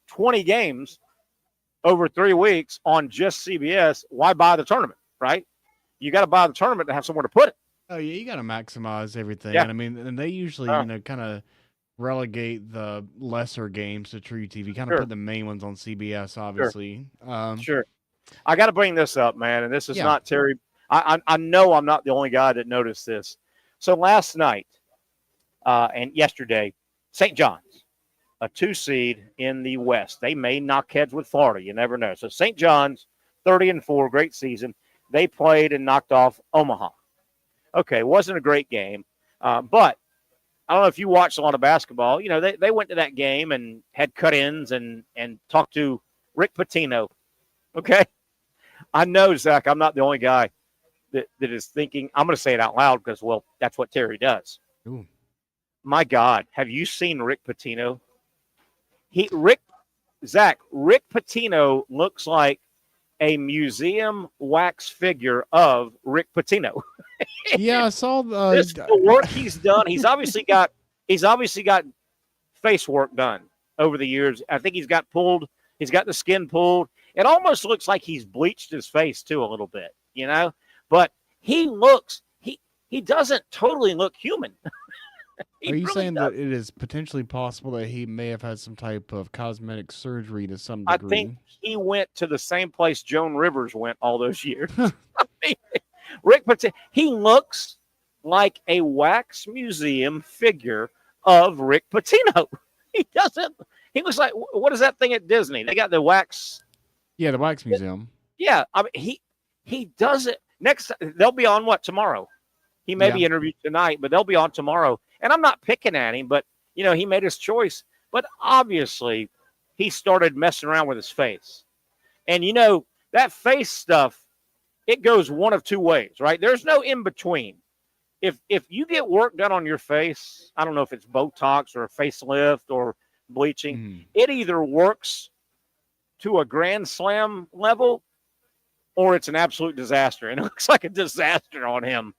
20 games over 3 weeks on just CBS? Why buy the tournament, right? You got to buy the tournament to have somewhere to put it. Oh, yeah, you got to maximize everything. Yeah. I mean, and they usually, kind of relegate the lesser games to True TV, kind of put the main ones on CBS, obviously. Sure. I got to bring this up, man, and this is not Terry. I know I'm not the only guy that noticed this. So last night and yesterday, St. John's, a 2 seed in the West. They may knock heads with Florida. You never know. So St. John's, 30-4, great season. They played and knocked off Omaha. Okay, wasn't a great game, but I don't know if you watched a lot of basketball. You know, they went to that game and had cut-ins and talked to Rick Pitino. Okay? I know, Zach, I'm not the only guy that is thinking, I'm going to say it out loud because, well, that's what Terry does. Ooh. My God, have you seen Rick Pitino? Rick Pitino looks like a museum wax figure of Rick Pitino. Yeah, I saw the work he's done. He's obviously got face work done over the years. I think he's got the skin pulled. It almost looks like he's bleached his face too a little bit, you know? But he doesn't totally look human. Are you saying that it is potentially possible that he may have had some type of cosmetic surgery to some degree? I think he went to the same place Joan Rivers went all those years. I mean, Rick Pitino, he looks like a wax museum figure of Rick Pitino. He doesn't. He looks like, what is that thing at Disney? They got the wax. Yeah, the wax museum. Yeah, I mean, he doesn't. Next, they'll be on what, tomorrow? He may be interviewed tonight, but they'll be on tomorrow. And I'm not picking at him, but, you know, he made his choice. But obviously, he started messing around with his face. And, you know, that face stuff, it goes one of two ways, right? There's no in between. If you get work done on your face, I don't know if it's Botox or a facelift or bleaching, it either works to a grand slam level or it's an absolute disaster. And it looks like a disaster on him.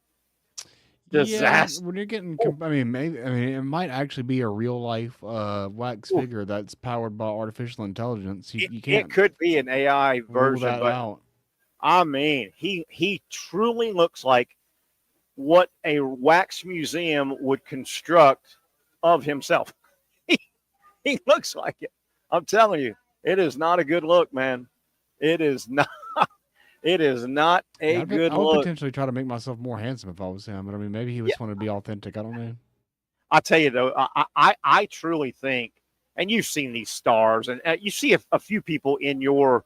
Disaster. Yeah, when you're getting, it might actually be a real life wax figure that's powered by artificial intelligence. You can't. It could be an AI version, that but out. I mean, he truly looks like what a wax museum would construct of himself. He looks like it. I'm telling you, it is not a good look, man. It is not. It is not a good I would look. potentially try to make myself more handsome if I was him, but I mean, maybe he just wanted to be authentic. I don't know. I tell you though, I truly think, and you've seen these stars, and you see a few people in your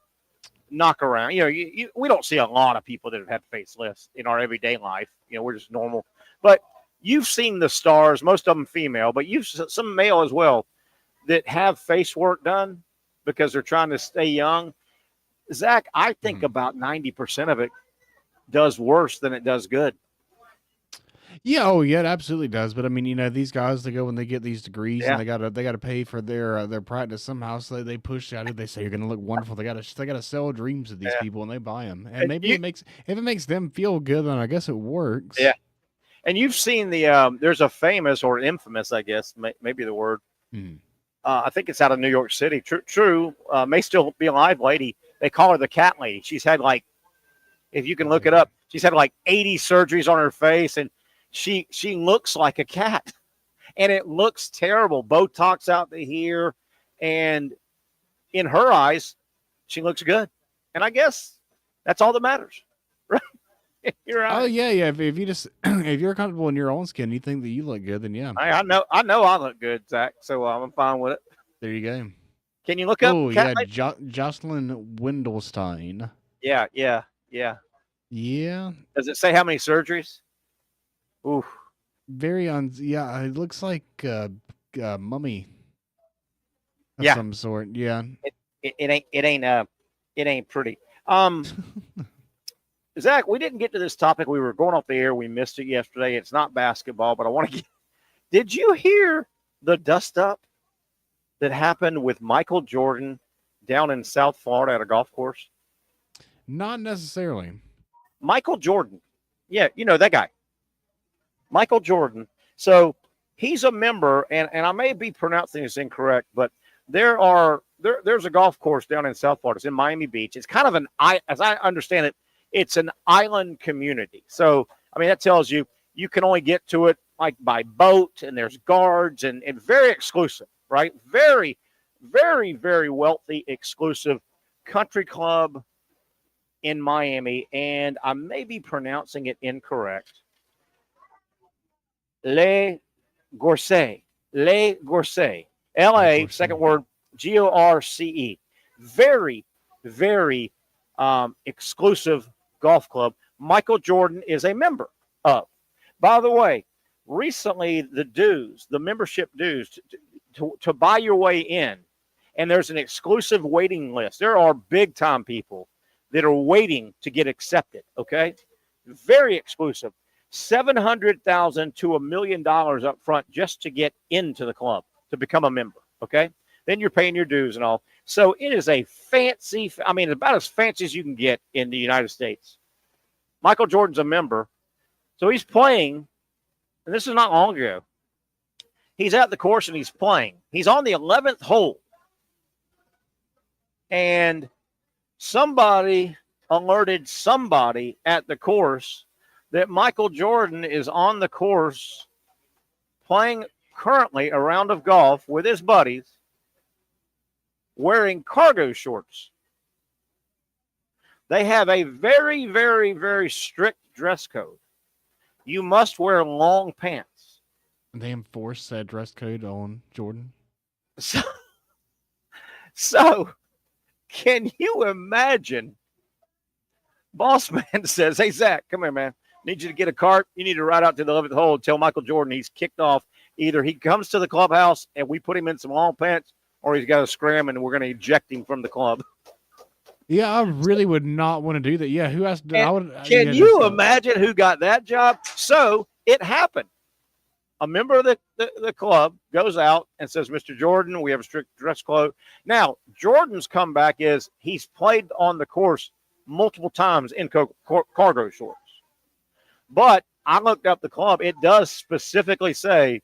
knock around. You know, we don't see a lot of people that have had facelifts in our everyday life. You know, we're just normal. But you've seen the stars, most of them female, but you've some male as well that have face work done because they're trying to stay young. Zach, I think about 90% of it does worse than it does good. Yeah, it absolutely does. But I mean, you know, these guys, they go and they get these degrees, and they gotta pay for their practice somehow. So they push out it. They say you're gonna look wonderful. They gotta sell dreams to these people, and they buy them. And maybe if it makes them feel good, then I guess it works. Yeah. And you've seen there's a famous or infamous, I guess, maybe the word. I think it's out of New York City. True, may still be alive, lady. They call her the cat lady. She's had if you can look it up, she's had 80 surgeries on her face, and she looks like a cat, and it looks terrible. Botox out to here, and in her eyes, she looks good. And I guess that's all that matters, right? You're right. Oh yeah. If you just if you're comfortable in your own skin, you think that you look good, then yeah. I know I look good, Zach. So I'm fine with it. There you go. Can you look up? Oh, yeah, Jocelyn Wendelstein. Yeah. Yeah. Does it say how many surgeries? Oof. Yeah, it looks like mummy of Yeah. some sort. Yeah. It ain't pretty. Zach, we didn't get to this topic. We were going off the air. We missed it yesterday. It's not basketball, but I want to get. Did you hear the dust up that happened with Michael Jordan down in South Florida at a golf course? Not necessarily. Michael Jordan. Yeah, you know that guy. Michael Jordan. So he's a member, and I may be pronouncing this incorrect, but there's a golf course down in South Florida. It's in Miami Beach. It's kind of as I understand it, it's an island community. So, I mean, that tells you can only get to it like by boat, and there's guards, and very exclusive, right? Very, very, very wealthy, exclusive country club in Miami. And I may be pronouncing it incorrect. Le Gorce. L-A, second word, Gorce. Very, very exclusive golf club. Michael Jordan is a member of. By the way, recently the membership dues to buy your way in, and there's an exclusive waiting list. There are big time people that are waiting to get accepted. Okay, very exclusive. $700,000 to $1 million up front just to get into the club, to become a member. Okay, then you're paying your dues and all. So it is a fancy. I mean, about as fancy as you can get in the United States. Michael Jordan's a member, so he's playing. And this is not long ago. He's at the course and he's playing. He's on the 11th hole. And somebody alerted somebody at the course that Michael Jordan is on the course playing currently a round of golf with his buddies wearing cargo shorts. They have a very, very, very strict dress code. You must wear long pants. They enforce said dress code on Jordan. So can you imagine? Boss man says, "Hey, Zach, come here, man. Need you to get a cart. You need to ride out to the 11th hole and tell Michael Jordan he's kicked off. Either he comes to the clubhouse and we put him in some long pants, or he's got to scram and we're going to eject him from the club." Yeah, I really would not want to do that. Yeah, who has to? Can you imagine who got that job? So it happened. A member of the club goes out and says, "Mr. Jordan, we have a strict dress code." Now, Jordan's comeback is he's played on the course multiple times in cargo shorts. But I looked up the club. It does specifically say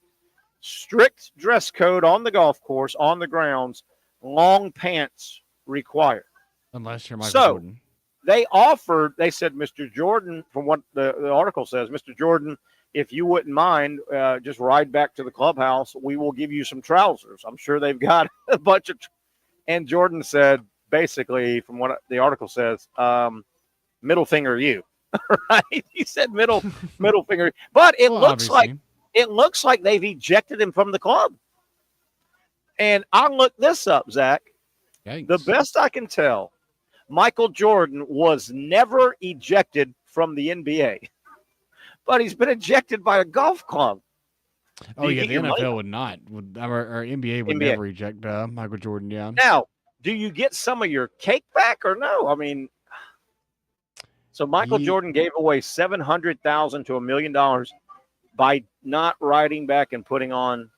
strict dress code on the golf course, on the grounds, long pants required. Unless you're Michael Jordan. They said, "Mr. Jordan," from what the article says, "Mr. Jordan, if you wouldn't mind, just ride back to the clubhouse. We will give you some trousers." I'm sure they've got a bunch of. And Jordan said, basically, from what the article says, middle finger you. Right? He said middle finger. But it looks like they've ejected him from the club. And I looked this up, Zach. Yikes. The best I can tell, Michael Jordan was never ejected from the NBA, but he's been ejected by a golf club. Oh, yeah, the NFL would not. Our NBA would never eject Michael Jordan, yeah. Now, do you get some of your cake back or no? I mean, so Michael Jordan gave away $700,000 to $1 million by not riding back and putting on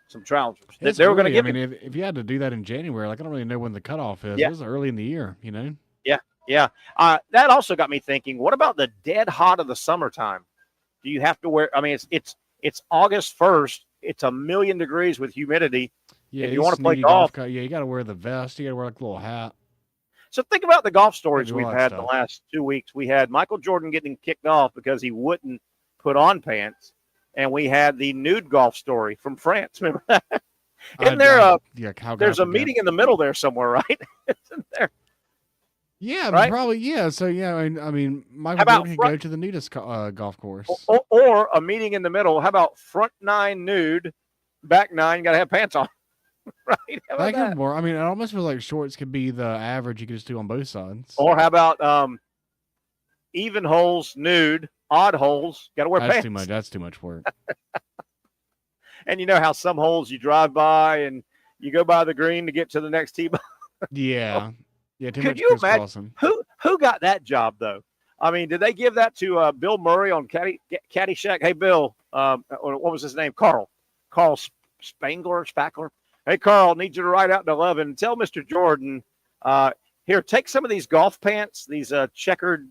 some trousers. They were going to give. I mean, if you had to do that in January, like I don't really know when the cutoff is. Yeah. It was early in the year, you know. Yeah. That also got me thinking. What about the dead hot of the summertime? Do you have to wear? I mean, it's August 1st. It's 1,000,000 degrees with humidity. Yeah, if you want to play golf, you got to wear the vest. You got to wear like a little hat. So think about the golf stories we've had the last 2 weeks. We had Michael Jordan getting kicked off because he wouldn't put on pants. And we had the nude golf story from France. Remember that? Isn't there there's a meeting in the middle there somewhere, right? Isn't there? Yeah, right? Probably. Yeah. So, yeah, I mean Michael Jordan could go to the nudist golf course. Or a meeting in the middle. How about front 9 nude, back 9, you got to have pants on. Right? How about that? More. I mean, it almost feels like shorts could be the average you could just do on both sides. Or how about even holes, nude, odd holes? Got to wear pants. Too much. That's too much work. And you know how some holes you drive by and you go by the green to get to the next tee box. Yeah. Yeah. Too Could much you crisscrossing. imagine who got that job though? I mean, did they give that to Bill Murray on Caddyshack? Hey, Bill, what was his name? Carl Spackler. Hey, Carl, need you to ride out in 11. Tell Mr. Jordan, here, take some of these golf pants, these checkered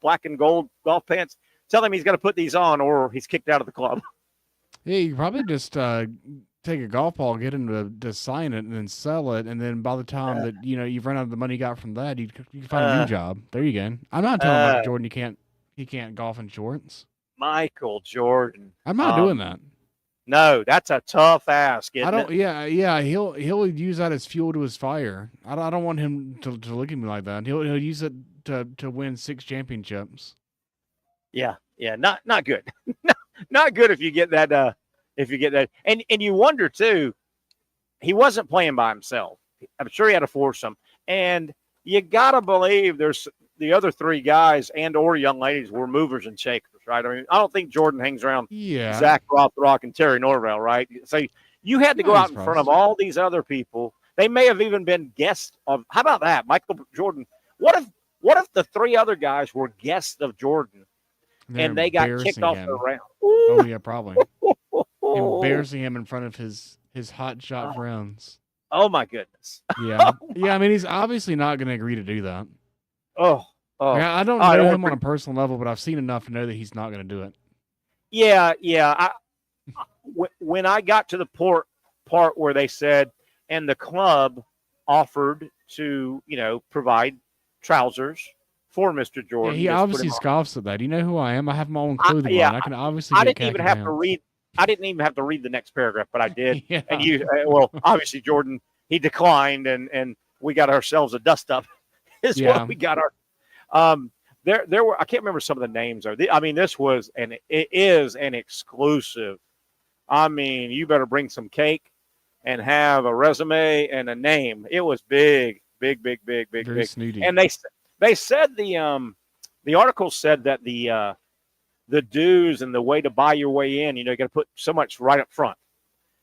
black and gold golf pants. Tell him he's got to put these on or he's kicked out of the club. Yeah, you probably just take a golf ball, get him to sign it, and then sell it. And then by the time that you've run out of the money you got from that, you can find a new job. There you go. I'm not telling Michael Jordan he can't golf in shorts. Michael Jordan. I'm not doing that. No, that's a tough ask. Isn't it? Yeah. He'll use that as fuel to his fire. I don't want him to look at me like that. He'll use it to win 6 championships. Yeah. Not good. Not good if you get that. And you wonder too. He wasn't playing by himself. I'm sure he had a foursome. And you gotta believe there's the other 3 guys or young ladies were movers and shakers, right? I mean, I don't think Jordan hangs around Zach Rothrock and Terry Norvelle, right? So you had to go out in front of all these other people. They may have even been guests of. How about that, Michael Jordan? What if the 3 other guys were guests of Jordan and they got kicked off the round? Ooh. Oh yeah, probably. Embarrassing him in front of his hot shot friends. Oh my goodness. Yeah. Yeah, I mean he's obviously not going to agree to do that. Oh. I don't know him on a personal level, but I've seen enough to know that he's not going to do it. Yeah. When I got to the part where they said, and the club offered to, provide trousers for Mr. Jordan. Yeah, he obviously scoffs at that. Do you know who I am? I have my own clothing line. I can obviously. I didn't even have to read the next paragraph, but I did. Yeah. And obviously Jordan, he declined, and we got ourselves a dust up. What we got our. There were, I can't remember some of the names. This was it is an exclusive. I mean, you better bring some cake and have a resume and a name. It was big. Very snooty. And they said the article said that the dues and the way to buy your way in, you got to put so much right up front.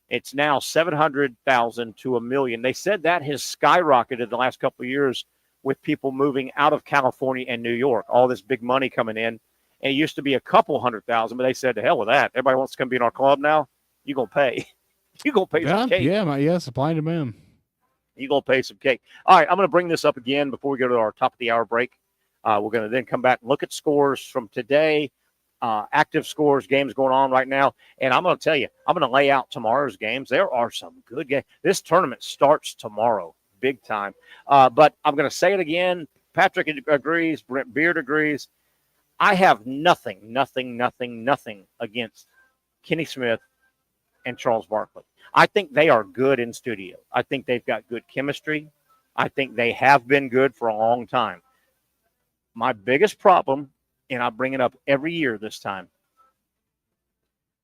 It's now $700,000 to $1 million. They said that has skyrocketed the last couple of years with people moving out of California and New York. All this big money coming in, and it used to be a couple $100,000, but they said to hell with that. Everybody wants to come be in our club now. You gonna pay? You gonna pay some cake? Yeah, supply and demand. You gonna pay some cake? All right, I'm gonna bring this up again before we go to our top of the hour break. We're gonna then come back and look at scores from today. Active scores, games going on right now. And I'm going to tell you, I'm going to lay out tomorrow's games. There are some good games. This tournament starts tomorrow, big time. But I'm going to say it again. Patrick agrees. Brent Beard agrees. I have nothing against Kenny Smith and Charles Barkley. I think they are good in studio. I think they've got good chemistry. I think they have been good for a long time. My biggest problem, and I bring it up every year this time,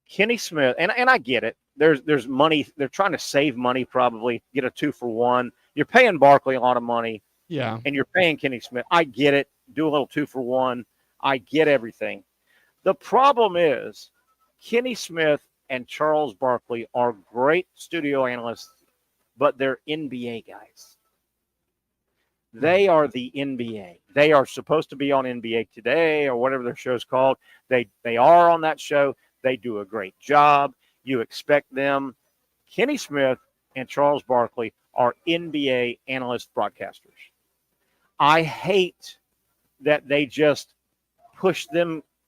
Kenny Smith, and I get it. There's money. They're trying to save money, probably get a 2-for-1. You're paying Barkley a lot of money. Yeah. And you're paying Kenny Smith. I get it. Do a little 2-for-1. I get everything. The problem is Kenny Smith and Charles Barkley are great studio analysts, but they're NBA guys. They are the NBA. They are supposed to be on NBA Today or whatever their show's called. They are on that show. They do a great job. You expect them. Kenny Smith and Charles Barkley are NBA analyst broadcasters. I hate that they just push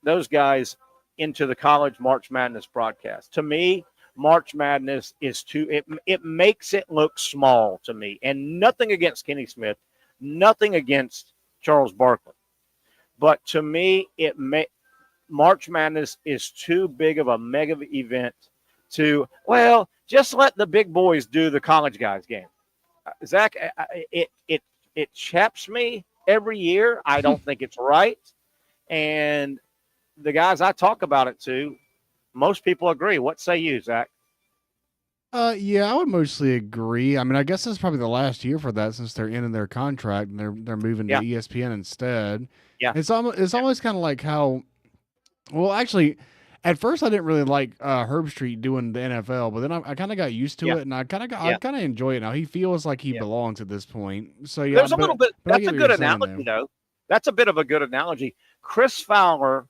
those guys into the college March Madness broadcast. To me, March Madness is it makes it look small to me. And nothing against Kenny Smith. Nothing against Charles Barkley. But to me, March Madness is too big of a mega event to, just let the big boys do the college guys game. Zach, it chaps me every year. I don't think it's right. And the guys I talk about it to, most people agree. What say you, Zach? Yeah, I would mostly agree. I mean, I guess it's probably the last year for that since they're ending their contract and they're moving Yeah. to ESPN instead. Yeah. It's almost kind of like how, well, actually, at first I didn't really like Herb Street doing the NFL, but then I kind of got used to Yeah. it, and I Yeah. kind of enjoy it now. He feels like he Yeah. belongs at this point. So yeah, There's a little bit. but I That's get a what good you're saying analogy, there. though. That's a bit of a good analogy. Chris Fowler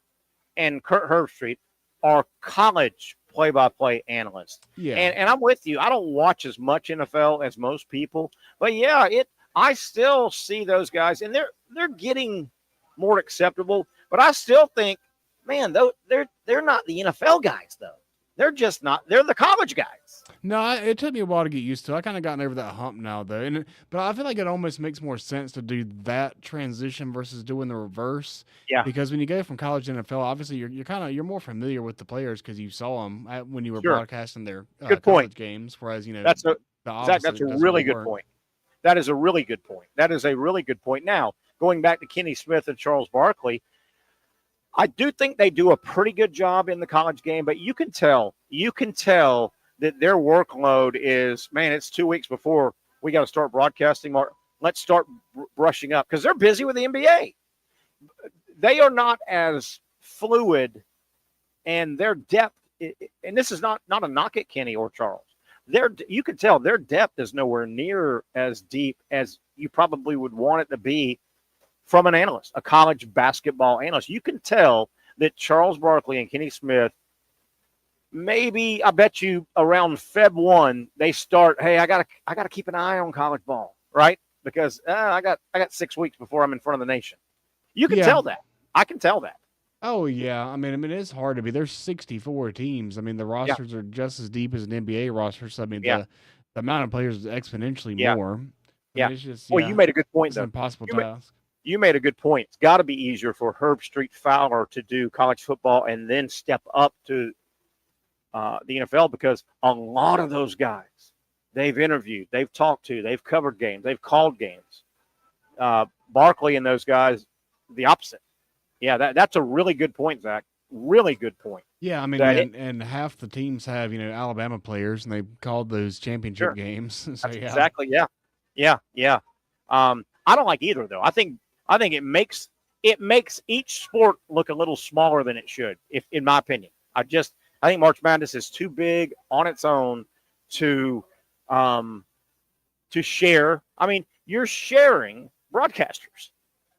and Kurt Herbstreit are college play-by-play analysts. Yeah. And I'm with you. I don't watch as much NFL as most people, but yeah, I still see those guys, and they're getting more acceptable. But I still think, man, though they're not the NFL guys, though. They're just not. They're the college guys. No, it took me a while to get used to. I kind of gotten over that hump now, though. But I feel like it almost makes more sense to do that transition versus doing the reverse. Yeah. Because when you go from college to NFL, obviously you're more familiar with the players because you saw them when you were Sure. broadcasting their Good college point. games. Whereas That's a the Zach, opposite that's a doesn't really good work. point. That is a really good point. That is a really good point. Now, going back to Kenny Smith and Charles Barkley, I do think they do a pretty good job in the college game, but you can tell that their workload is, man, it's 2 weeks before we got to start broadcasting. Let's start brushing up because they're busy with the NBA. They are not as fluid, and their depth, and this is not a knock at Kenny or Charles. You can tell their depth is nowhere near as deep as you probably would want it to be from an analyst, a college basketball analyst. You can tell that Charles Barkley and Kenny Smith, maybe I bet you around Feb 1, they start, hey, I gotta keep an eye on college ball, right? Because I got 6 weeks before I'm in front of the nation. You can tell that. I can tell that. Oh yeah, I mean it's hard to be. There's 64 teams. I mean the rosters are just as deep as an NBA roster. So I mean the amount of players is exponentially more. I mean, it's just, well, you made a good point, it's though. an impossible task. You made a good point. It's got to be easier for Herbstreit Fowler to do college football and then step up to the NFL because a lot of those guys they've interviewed, they've talked to, they've covered games, they've called games. Barkley and those guys, the opposite. Yeah, that's a really good point, Zach. Really good point. Yeah, I mean, and half the teams have, Alabama players, and they called those championship games. So, exactly. Yeah. I don't like either, though. I think it makes each sport look a little smaller than it should, in my opinion. I think March Madness is too big on its own to share. I mean, you're sharing broadcasters,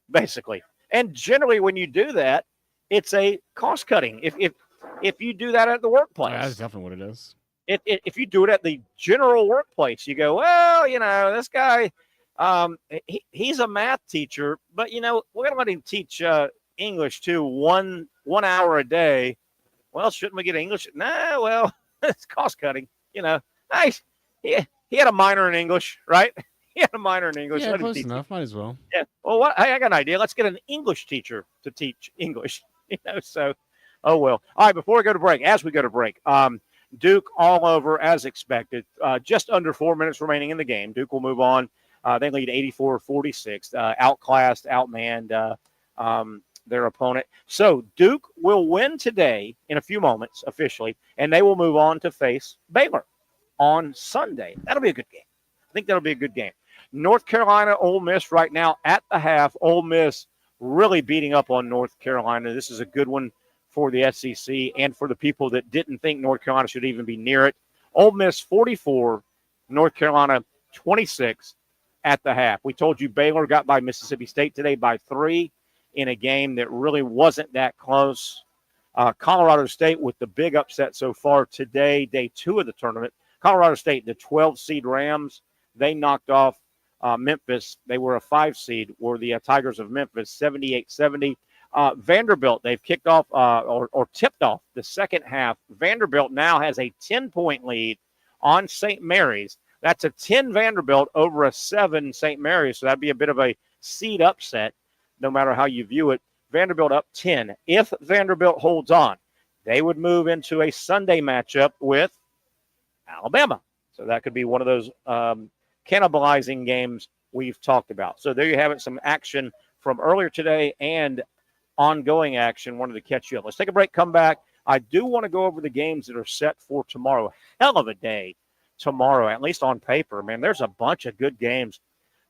basically. And generally, when you do that, it's a cost cutting. If you do that at the workplace, that's definitely what it is. If you do it at the general workplace, you go, well, this guy, he's a math teacher, but we're gonna let him teach English too, 1 hour a day. Well, shouldn't we get English? Nah, well, it's cost cutting. Nice. He had a minor in English, right? He had a minor in English. Yeah, close enough. Might as well. Yeah. Well, hey, I got an idea. Let's get an English teacher to teach English. So, oh well. All right. Before we go to break, Duke all over as expected. Just under 4 minutes remaining in the game. Duke will move on. They lead 84-46. Outclassed, outmanned their opponent. So Duke will win today in a few moments officially, and they will move on to face Baylor on Sunday. That'll be a good game. I think that'll be a good game. North Carolina, Ole Miss right now at the half. Ole Miss really beating up on North Carolina. This is a good one for the SEC and for the people that didn't think North Carolina should even be near it. Ole Miss 44, North Carolina 26 at the half. We told you Baylor got by Mississippi State today by 3 in a game that really wasn't that close. Colorado State with the big upset so far today, day 2 of the tournament. Colorado State, the 12 seed Rams, they knocked off Memphis. They were a 5 seed, were the Tigers of Memphis, 78-70. Vanderbilt, they've kicked off or tipped off the second half. Vanderbilt now has a 10-point lead on St. Mary's. That's a 10 Vanderbilt over a 7 St. Mary's, so that'd be a bit of a seed upset, no matter how you view it. Vanderbilt up 10. If Vanderbilt holds on, they would move into a Sunday matchup with Alabama. So that could be one of those cannibalizing games we've talked about. So there you have it, some action from earlier today and ongoing action. Wanted to catch you up. Let's take a break, come back. I do want to go over the games that are set for tomorrow. Hell of a day tomorrow, at least on paper. Man, there's a bunch of good games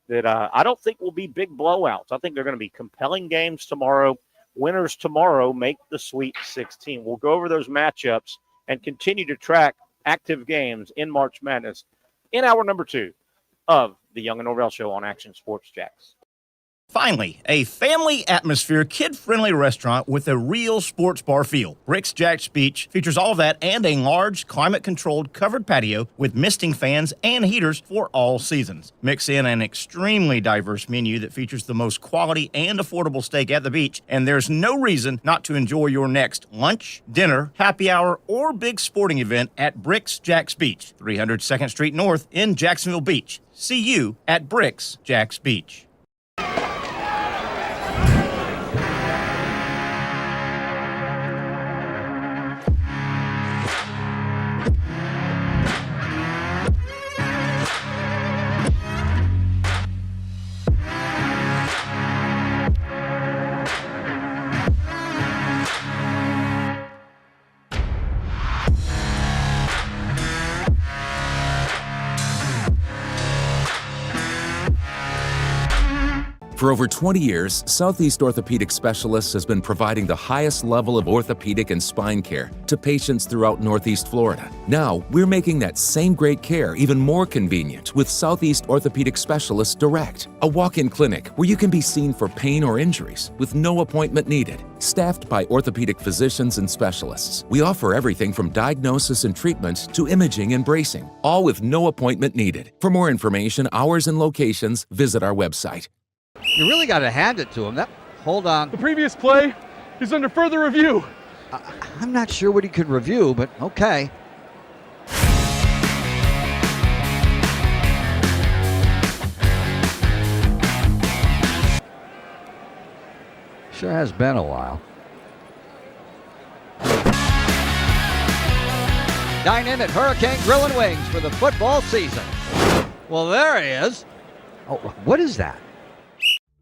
that I don't think will be big blowouts. I think they're going to be compelling games tomorrow. Winners tomorrow make the Sweet 16. We'll go over those matchups and continue to track active games in March Madness in hour number 2 of the Young Norvelle Show on Action Sports Jacks. Finally, a family atmosphere, kid-friendly restaurant with a real sports bar feel. Rick's Jack's Beach features all of that and a large, climate-controlled covered patio with misting fans and heaters for all seasons. Mix in an extremely diverse menu that features the most quality and affordable steak at the beach, and there's no reason not to enjoy your next lunch, dinner, happy hour, or big sporting event at Rick's Jack's Beach, 300 2nd Street North in Jacksonville Beach. See you at Rick's Jack's Beach. For over 20 years, Southeast Orthopedic Specialists has been providing the highest level of orthopedic and spine care to patients throughout Northeast Florida. Now, we're making that same great care even more convenient with Southeast Orthopedic Specialists Direct, a walk-in clinic where you can be seen for pain or injuries with no appointment needed. Staffed by orthopedic physicians and specialists, we offer everything from diagnosis and treatment to imaging and bracing, all with no appointment needed. For more information, hours, and locations, visit our website. You really got to hand it to him. Hold on. The previous play is under further review. I'm not sure what he could review, but okay. Sure has been a while. Dynamic Hurricane Grill and Wings for the football season. Well, there he is. Oh, what is that?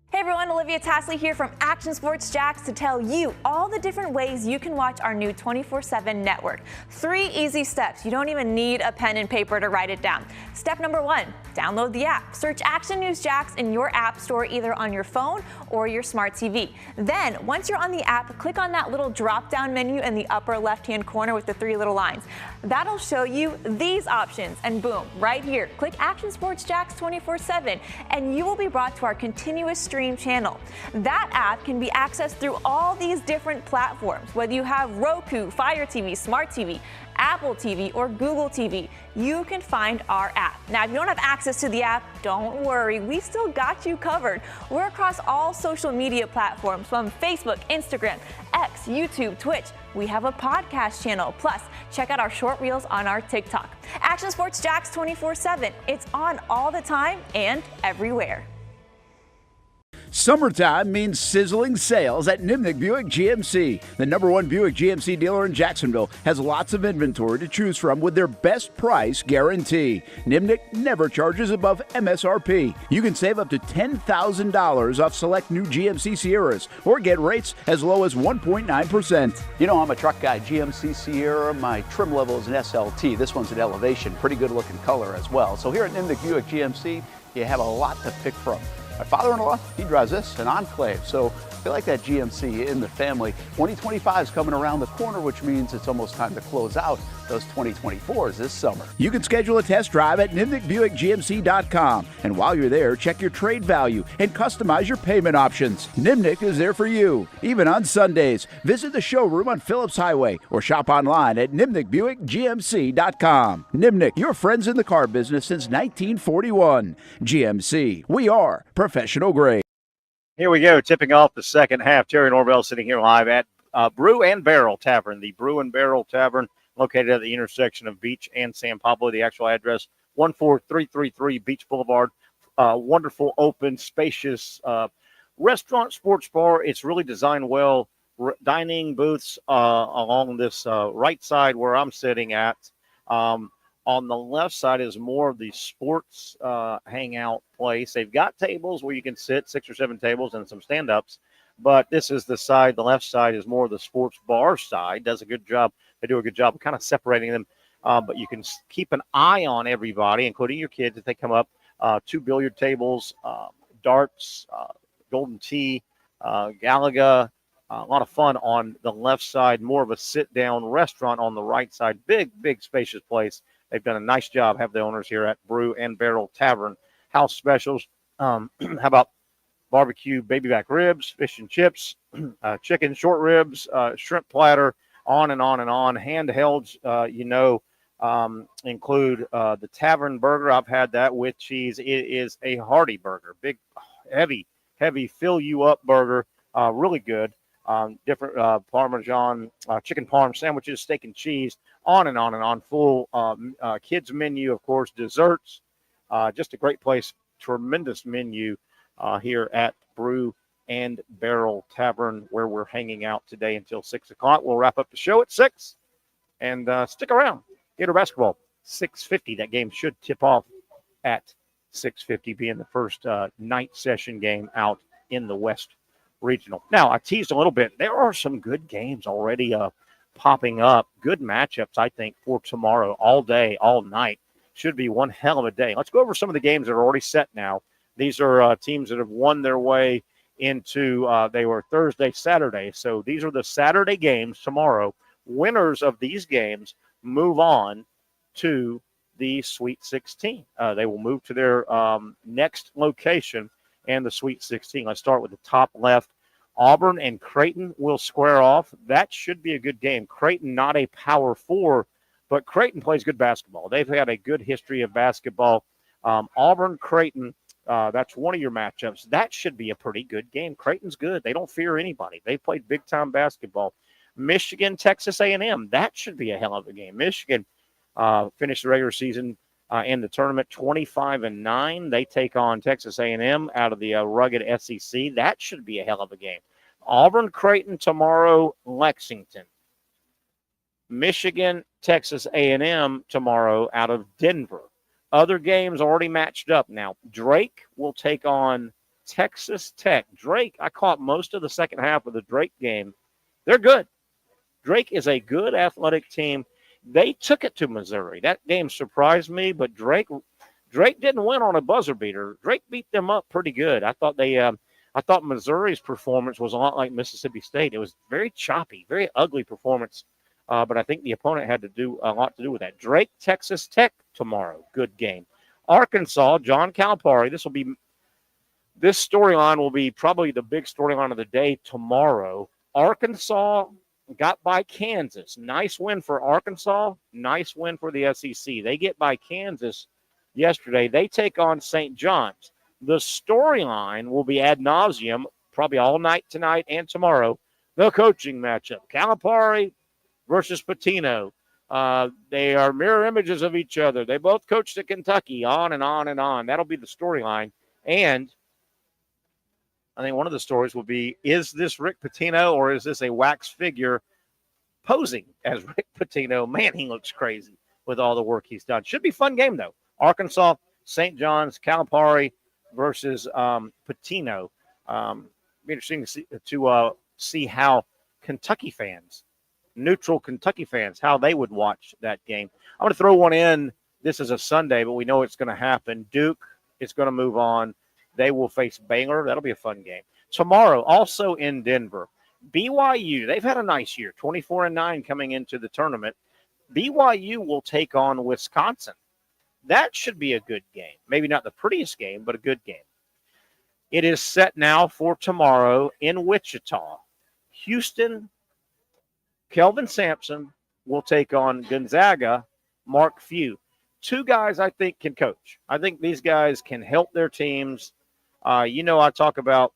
Hey everyone, Olivia Tasley here from Action Sports Jacks to tell you all the different ways you can watch our new 24/7 network. 3 easy steps. You don't even need a pen and paper to write it down. Step number 1, download the app. Search Action News Jacks in your app store either on your phone or your smart TV. Then, once you're on the app, click on that little drop-down menu in the upper left-hand corner with the 3 little lines. That'll show you these options, and boom, right here, click Action Sports Jacks 24/7, and you will be brought to our continuous stream channel. That app can be accessed through all these different platforms, whether you have Roku, Fire TV, Smart TV, Apple TV, or Google TV. You can find our app. Now, if you don't have access to the app, don't worry, we still got you covered. We're across all social media platforms from Facebook, Instagram, X, YouTube, Twitch. We have a podcast channel. Plus, check out our short reels on our TikTok. Action Sports Jacks 24/7. It's on all the time and everywhere. Summertime means sizzling sales at Nimnick Buick GMC. The #1 Buick GMC dealer in Jacksonville has lots of inventory to choose from with their best price guarantee. Nimnick never charges above MSRP. You can save up to $10,000 off select new GMC Sierras or get rates as low as 1.9%. You know, I'm a truck guy. GMC Sierra, my trim level is an SLT. This one's an Elevation. Pretty good looking color as well. So here at Nimnick Buick GMC, you have a lot to pick from. My father-in-law, he drives this, an Enclave, so I like that GMC in the family. 2025 is coming around the corner, which means it's almost time to close out those 2024s this summer. You can schedule a test drive at NimnickBuickGMC.com. And while you're there, check your trade value and customize your payment options. Nimnick is there for you, even on Sundays. Visit the showroom on Phillips Highway or shop online at NimnickBuickGMC.com. Nimnick, your friends in the car business since 1941. GMC, we are professional grade. Here we go, tipping off the second half. Terry Norvelle sitting here live at Brew Barrel Tavern, the Brew Barrel Tavern, located at the intersection of Beach and San Pablo. The actual address, 14333 Beach Boulevard. Wonderful, open, spacious restaurant, sports bar. It's really designed well. Dining booths along this right side where I'm sitting at. On the left side is more of the sports hangout place. They've got tables where you can sit, 6 or 7 tables, and some stand-ups. But this is the side. The left side is more of the sports bar side. Does a good job. They do a good job of kind of separating them. but you can keep an eye on everybody, including your kids, if they come up. 2 billiard tables, darts, golden tee, Galaga. A lot of fun on the left side, more of a sit-down restaurant on the right side. Big, spacious place. They've done a nice job, have the owners here at Brew and Barrel Tavern. House specials. How about barbecue baby back ribs, fish and chips, chicken short ribs, shrimp platter, on and on and on. Handhelds, include the Tavern burger. I've had that with cheese. It is a hearty burger. Big, heavy, fill you up burger. Really good. Different Parmesan, chicken parm sandwiches, steak and cheese, on and on and on. Full kids menu, of course, desserts. Just a great place. Tremendous menu here at Brew and Barrel Tavern, where we're hanging out today until 6 o'clock. We'll wrap up the show at 6, and stick around. Gator basketball, 6:50. That game should tip off at 6:50, being the first night session game out in the West Regional. Now, I teased a little bit. There are some good games already popping up. Good matchups, I think, for tomorrow, all day, all night. Should be one hell of a day. Let's go over some of the games that are already set now. These are teams that have won their way into, they were Thursday, Saturday. So these are the Saturday games tomorrow. Winners of these games move on to the Sweet 16. They will move to their next location and the Sweet 16. Let's start with the top left. Auburn and Creighton will square off. That should be a good game. Creighton, not a Power 4, but Creighton plays good basketball. They've had a good history of basketball. Auburn, Creighton, that's one of your matchups. That should be a pretty good game. Creighton's good. They don't fear anybody. They played big-time basketball. Michigan, Texas A&M, that should be a hell of a game. Michigan finished the regular season in the tournament 25-9. They take on Texas A&M out of the rugged SEC. That should be a hell of a game. Auburn, Creighton tomorrow, Lexington. Michigan, Texas A&M tomorrow out of Denver. Other games already matched up now. Drake will take on Texas Tech. Drake, I caught most of the second half of the Drake game. They're good. Drake is a good athletic team. They took it to Missouri. That game surprised me, but Drake didn't win on a buzzer beater. Drake beat them up pretty good. I thought Missouri's performance was a lot like Mississippi State. It was very choppy, very ugly performance. But I think the opponent had to do a lot to do with that. Drake, Texas Tech tomorrow. Good game. Arkansas, John Calipari. This storyline will be probably the big storyline of the day tomorrow. Arkansas got by Kansas. Nice win for Arkansas. Nice win for the SEC. They get by Kansas yesterday. They take on St. John's. The storyline will be ad nauseum, probably all night tonight and tomorrow. The coaching matchup. Calipari versus Pitino. They are mirror images of each other. They both coached at Kentucky, on and on and on. That'll be the storyline. And I think one of the stories will be, is this Rick Pitino or is this a wax figure posing as Rick Pitino? Man, he looks crazy with all the work he's done. Should be a fun game, though. Arkansas, St. John's, Calipari versus Pitino. Be interesting to see how Kentucky fans, neutral Kentucky fans, how they would watch that game. I'm going to throw one in. This is a Sunday, but we know it's going to happen. Duke is going to move on. They will face Baylor. That'll be a fun game. Tomorrow, also in Denver, BYU. They've had a nice year, 24-9 coming into the tournament. BYU will take on Wisconsin. That should be a good game. Maybe not the prettiest game, but a good game. It is set now for tomorrow in Wichita. Houston, Kelvin Sampson will take on Gonzaga, Mark Few. Two guys I think can coach. I think these guys can help their teams. I talk about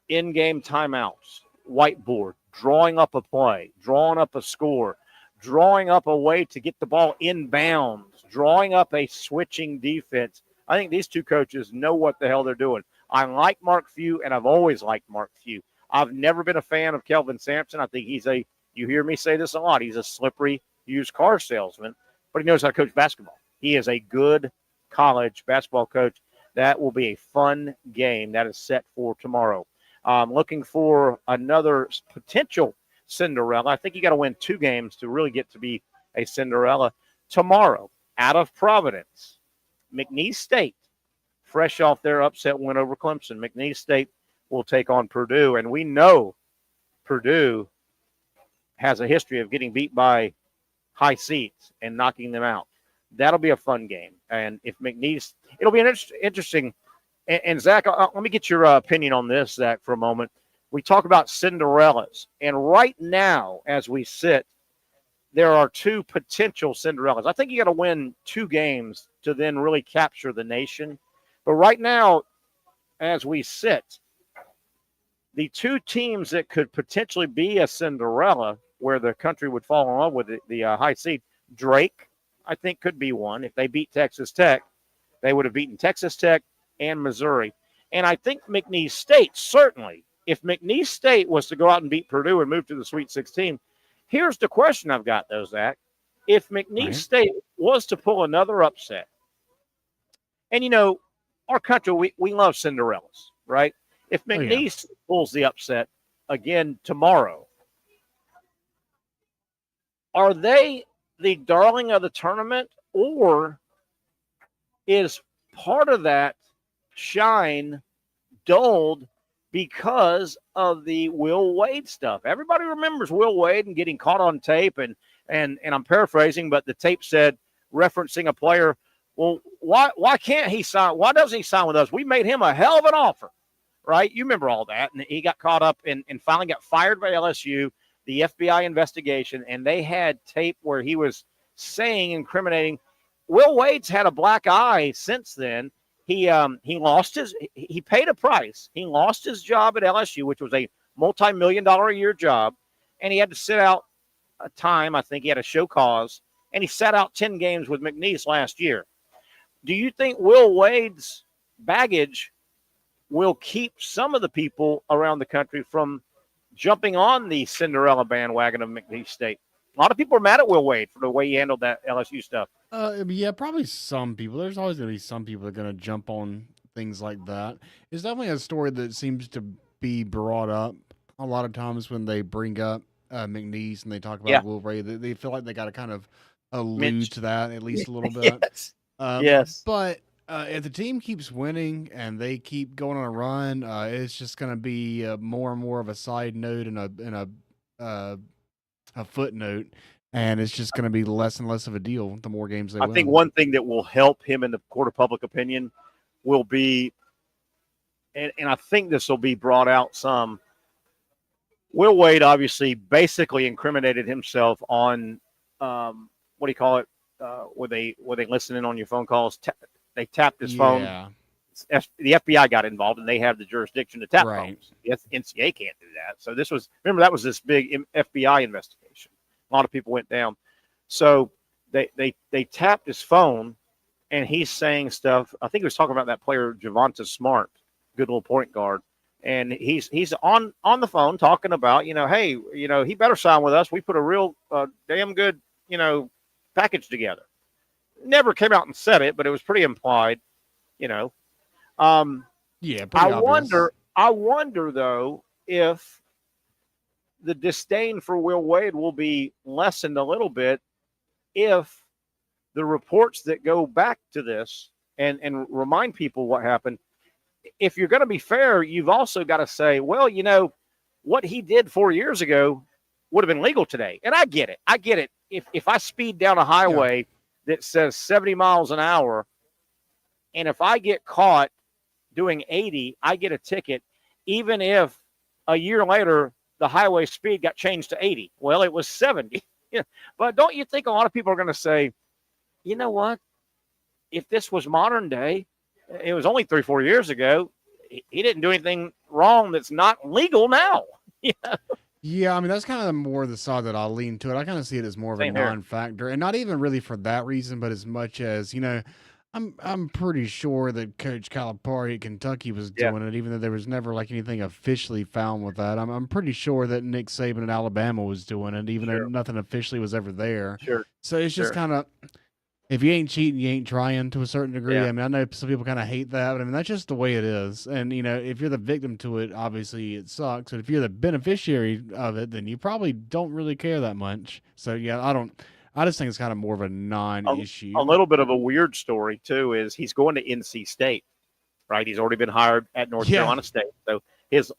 in-game timeouts, whiteboard, drawing up a play, drawing up a score, drawing up a way to get the ball inbounds, drawing up a switching defense. I think these two coaches know what the hell they're doing. I like Mark Few, and I've always liked Mark Few. I've never been a fan of Kelvin Sampson. I think you hear me say this a lot, he's a slippery used car salesman, but he knows how to coach basketball. He is a good college basketball coach. That will be a fun game. That is set for tomorrow. Looking for another potential Cinderella. I think you got to win two games to really get to be a Cinderella. Tomorrow, out of Providence, McNeese State, fresh off their upset win over Clemson, McNeese State will take on Purdue. And we know Purdue has a history of getting beat by high seeds and knocking them out. That'll be a fun game. And if McNeese, it'll be an interesting. And Zach, let me get your opinion on this, Zach, for a moment. We talk about Cinderellas. And right now, as we sit, there are two potential Cinderellas. I think you got to win 2 games to then really capture the nation. But right now, as we sit, the 2 teams that could potentially be a Cinderella where the country would fall in love with the high seed, Drake, I think, could be one. If they beat Texas Tech, they would have beaten Texas Tech and Missouri. And I think McNeese State, certainly, if McNeese State was to go out and beat Purdue and move to the Sweet 16, here's the question I've got, though, Zach. If McNeese State was to pull another upset, and, you know, our country, we love Cinderellas, right? If McNeese pulls the upset again tomorrow, are they the darling of the tournament, or is part of that shine dulled because of the Will Wade stuff? Everybody remembers Will Wade and getting caught on tape, and I'm paraphrasing, but the tape said, referencing a player, well, why can't he sign? Why doesn't he sign with us? We made him a hell of an offer, right? You remember all that, and he got caught up and finally got fired by LSU, the FBI investigation, and they had tape where he was saying, incriminating. Will Wade's had a black eye since then. He paid a price. He lost his job at LSU, which was a multi-million-dollar a year job, and he had to sit out a time. I think he had a show cause, and he sat out 10 games with McNeese last year. Do you think Will Wade's baggage will keep some of the people around the country from jumping on the Cinderella bandwagon of McNeese State? A lot of people are mad at Will Wade for the way he handled that LSU stuff. Yeah, probably some people. There's always going to be some people that are going to jump on things like that. It's definitely a story that seems to be brought up a lot of times when they bring up McNeese and they talk about Will Wade. They feel like they got to kind of allude to that at least a little bit. Yes. But if the team keeps winning and they keep going on a run, it's just going to be more and more of a side note and a footnote, and it's just going to be less and less of a deal the more games they win. I think one thing that will help him in the court of public opinion will be, and I think this will be brought out some, Will Wade obviously basically incriminated himself on, what do you call it, were they listening on your phone calls? They tapped his phone. Yeah. The FBI got involved, and they have the jurisdiction to tap phones. Yes, NCA can't do that. So that was this big FBI investigation. A lot of people went down. So they tapped his phone, and he's saying stuff. I think he was talking about that player, Javonta Smart, good little point guard. And he's on the phone talking about, hey, he better sign with us. We put a real damn good, package together. Never came out and said it, but it was pretty implied, Yeah, I wonder though if the disdain for Will Wade will be lessened a little bit if the reports that go back to this and remind people what happened. If you're going to be fair, you've also got to say, well, what he did 4 years ago would have been legal today. And I get it. If I speed down a highway that says 70 miles an hour, and if I get caught doing 80, I get a ticket, even if a year later the highway speed got changed to 80. Well, it was 70. But don't you think a lot of people are going to say, you know what? If this was modern day, it was only 3-4 years ago, he didn't do anything wrong that's not legal now. Yeah, I mean, that's kind of more the side that I'll lean to it. I kind of see it as more of a non-factor, and not even really for that reason, but as much as, I'm pretty sure that Coach Calipari at Kentucky was doing it, even though there was never anything officially found with that. I'm pretty sure that Nick Saban at Alabama was doing it, even though nothing officially was ever there. Sure. So it's just kind of, if you ain't cheating, you ain't trying to a certain degree. Yeah. I mean, I know some people kind of hate that, but I mean, that's just the way it is. And, if you're the victim to it, obviously it sucks. But if you're the beneficiary of it, then you probably don't really care that much. So, yeah, I just think it's kind of more of a non-issue. A little bit of a weird story too is he's going to NC State, right? He's already been hired at North Carolina State, so his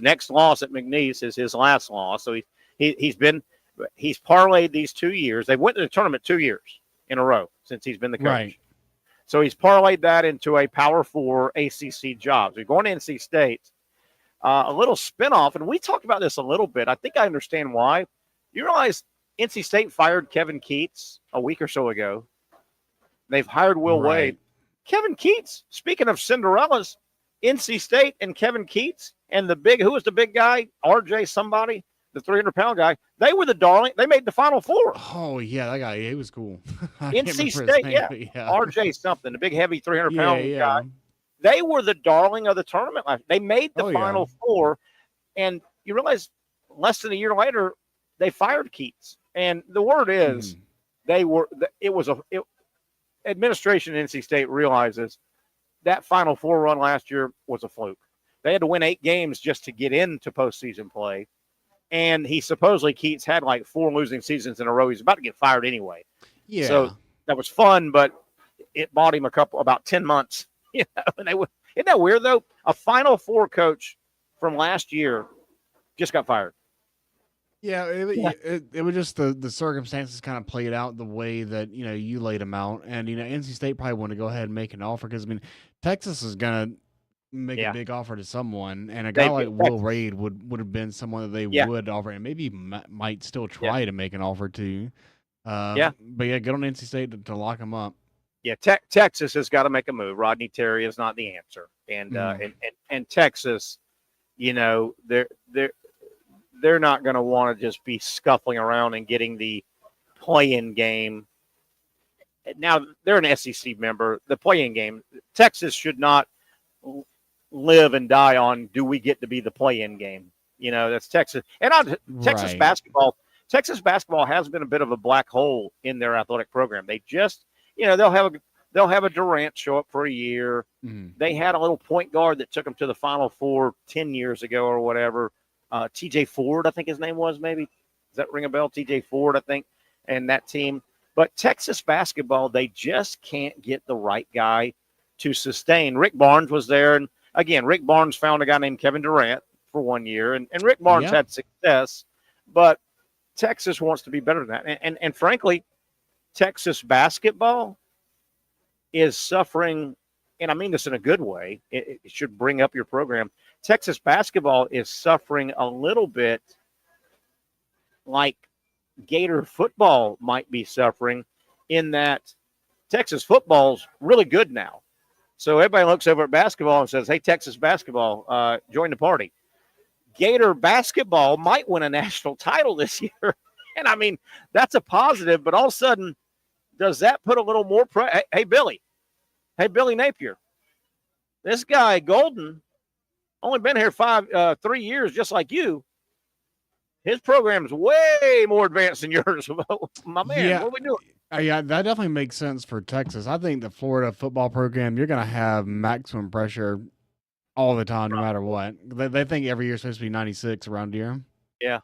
next loss at McNeese is his last loss. So he's parlayed these 2 years. They went to the tournament 2 years in a row since he's been the coach. Right. So he's parlayed that into a Power 4 ACC job. So he's going to NC State. A little spinoff, and we talked about this a little bit. I think I understand why. You realize NC State fired Kevin Keats a week or so ago. They've hired Will Wade. Kevin Keats, speaking of Cinderellas, NC State and Kevin Keats and who was the big guy? RJ somebody, the 300-pound guy. They were the darling. They made the Final Four. Oh, yeah, that guy, he was cool. NC State, yeah. RJ something, the big, heavy 300-pound guy. They were the darling of the tournament. They made the Final Four, and you realize less than a year later, they fired Keats. And the word is administration at NC State realizes that Final Four run last year was a fluke. They had to win 8 games just to get into postseason play. And Keats had like 4 losing seasons in a row. He's about to get fired anyway. Yeah. So that was fun, but it bought him about 10 months. You know, and isn't that weird though? A Final Four coach from last year just got fired. Yeah, it was just the circumstances kind of played out the way that, you laid them out. And, NC State probably wanted to go ahead and make an offer because, Texas is going to make a big offer to someone. And a guy like Will Wade would have been someone that they would offer and maybe might still try to make an offer to. But, get on NC State to lock him up. Yeah, Texas has got to make a move. Rodney Terry is not the answer. And Texas, they're not going to want to just be scuffling around and getting the play-in game. Now, they're an SEC member. The play-in game, Texas should not live and die on, do we get to be the play-in game? That's Texas. And Texas basketball has been a bit of a black hole in their athletic program. They just, they'll have a Durant show up for a year. They had a little point guard that took them to the Final Four 10 years ago or whatever. TJ Ford, I think his name was, maybe. Does that ring a bell? TJ Ford, I think, and that team. But Texas basketball, they just can't get the right guy to sustain. Rick Barnes was there. And, again, Rick Barnes found a guy named Kevin Durant for 1 year. And Rick Barnes had success. But Texas wants to be better than that. And frankly, Texas basketball is suffering, and I mean this in a good way. It should bring up your program. Texas basketball is suffering a little bit like Gator football might be suffering in that Texas football's really good now. So everybody looks over at basketball and says, hey, Texas basketball, join the party. Gator basketball might win a national title this year. And, that's a positive, but all of a sudden, does that put a little more pressure? Hey, Billy Napier, this guy, Golden, only been here 3 years, just like you. His program's way more advanced than yours. My man, what are we doing? Yeah, that definitely makes sense for Texas. I think the Florida football program, you're going to have maximum pressure all the time, no matter what. They think every year is supposed to be 96 around here. Yeah.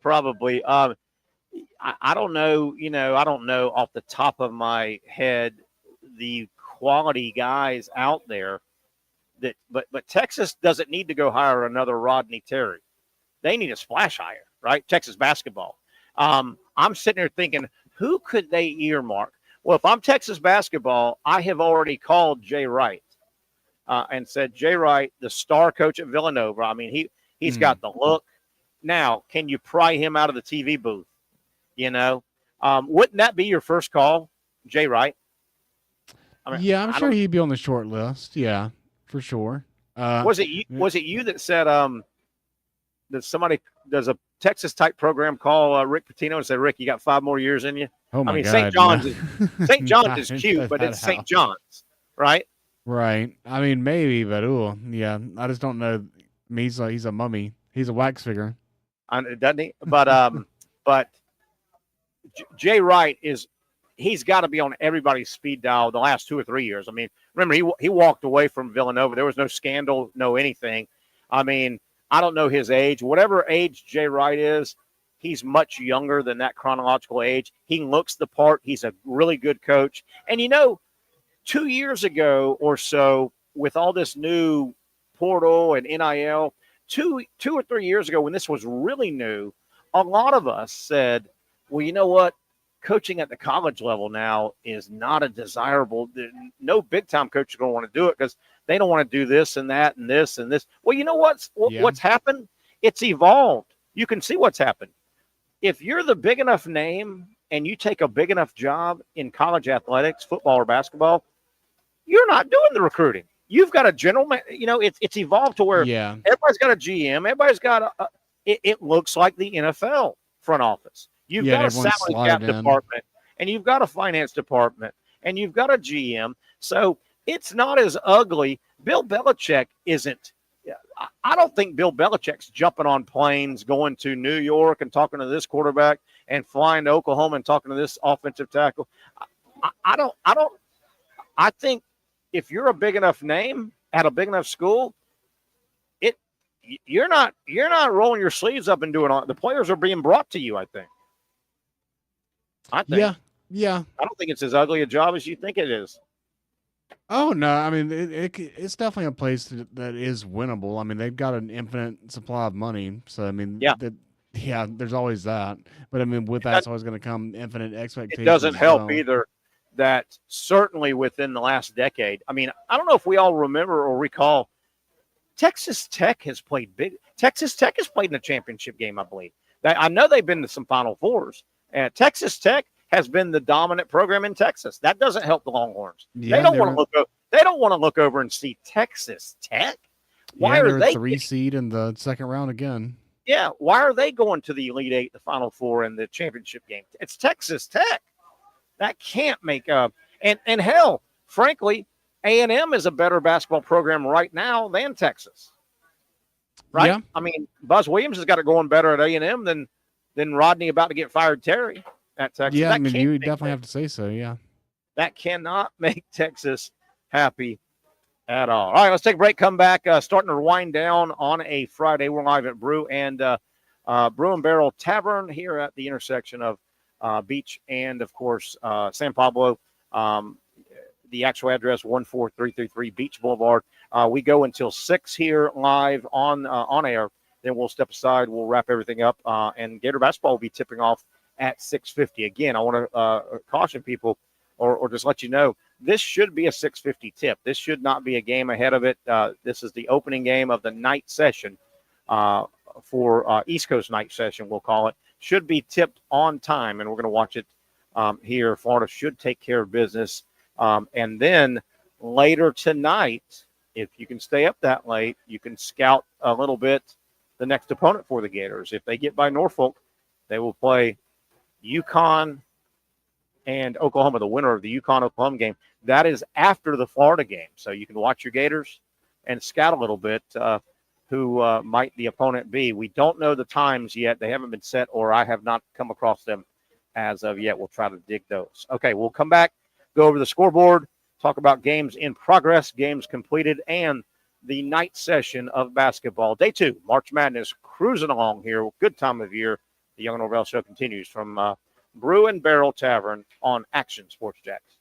Probably. I don't know, I don't know off the top of my head the quality guys out there but Texas doesn't need to go hire another Rodney Terry. They need a splash hire, right? Texas basketball. I'm sitting here thinking, who could they earmark? Well, if I'm Texas basketball, I have already called Jay Wright and said, Jay Wright, the star coach at Villanova. He's got the look. Now, can you pry him out of the TV booth? Wouldn't that be your first call, Jay Wright? I'm sure he'd be on the short list. Yeah, for sure. Was it you that said that somebody does a Texas type program call Rick Pitino and say, Rick, you got 5 more years in you? Oh my God, St. John's St. John's is cute, but it's St. John's, right? Right. Maybe, but I just don't know. He's a mummy. He's a wax figure. Doesn't he? But Jay Wright he's got to be on everybody's speed dial the last 2 or 3 years. Remember, he walked away from Villanova. There was no scandal, no anything. I don't know his age. Whatever age Jay Wright is, He's much younger than that chronological age. He looks the part. He's a really good coach. And, 2 years ago or so, with all this new portal and NIL, two or 3 years ago when this was really new, a lot of us said, well, you know what? Coaching at the college level now is not a desirable. No big-time coach is going to want to do it because they don't want to do this and that and this and this. Well, you know what's happened? It's evolved. You can see what's happened. If you're the big enough name and you take a big enough job in college athletics, football or basketball, you're not doing the recruiting. You've got a general, it's evolved to where everybody's got a GM. Everybody's got it looks like the NFL front office. You've got a salary cap department, and you've got a finance department, and you've got a GM. So it's not as ugly. Bill Belichick isn't. I don't think Bill Belichick's jumping on planes, going to New York and talking to this quarterback and flying to Oklahoma and talking to this offensive tackle. I think if you're a big enough name at a big enough school, you're not rolling your sleeves up and doing all. The players are being brought to you, I think. Yeah. I don't think it's as ugly a job as you think it is. Oh, no. I mean, it's definitely a place that is winnable. I mean, they've got an infinite supply of money. So, I mean, there's always that. But, I mean, with that's always going to come infinite expectations. It doesn't help either that certainly within the last decade. I mean, I don't know if we all remember or recall, Texas Tech has played big. Texas Tech has played in a championship game, I believe. I know they've been to some Final Fours. And Texas Tech has been the dominant program in Texas. That doesn't help the Longhorns. Yeah, they don't want to look over and see Texas Tech. Why are they 3 seed in the second round again? Yeah, why are they going to the Elite Eight, the Final Four, and the championship game? It's Texas Tech. That can't make up. And hell, frankly, A&M is a better basketball program right now than Texas. Right? Yeah. I mean, Buzz Williams has got it going better at A&M than Rodney about to get fired Terry at Texas. Yeah, I mean, you definitely have to say so, yeah. That cannot make Texas happy at all. All right, let's take a break, come back, starting to wind down on a Friday. We're live at Brew Barrel Tavern here at the intersection of Beach and, of course, San Pablo. The actual address, 14333 Beach Blvd. We go until 6 here live on air. Then we'll step aside. We'll wrap everything up, and Gator basketball will be tipping off at 6:50. Again, I want to caution people or just let you know, this should be a 6:50 tip. This should not be a game ahead of it. This is the opening game of the night session for East Coast night session, we'll call it. Should be tipped on time, and we're going to watch it here. Florida should take care of business. And then later tonight, if you can stay up that late, you can scout a little bit the next opponent for the Gators. If they get by Norfolk, they will play UConn and Oklahoma, the winner of the UConn-Oklahoma game. That is after the Florida game. So you can watch your Gators and scout a little bit who might the opponent be. We don't know the times yet. They haven't been set, or I have not come across them as of yet. We'll try to dig those. Okay, we'll come back, go over the scoreboard, talk about games in progress, games completed, and the night session of basketball. Day 2, March Madness, cruising along here. Good time of year. The Young Norvelle Show continues from Brew Barrel Tavern on Action Sports Jacks.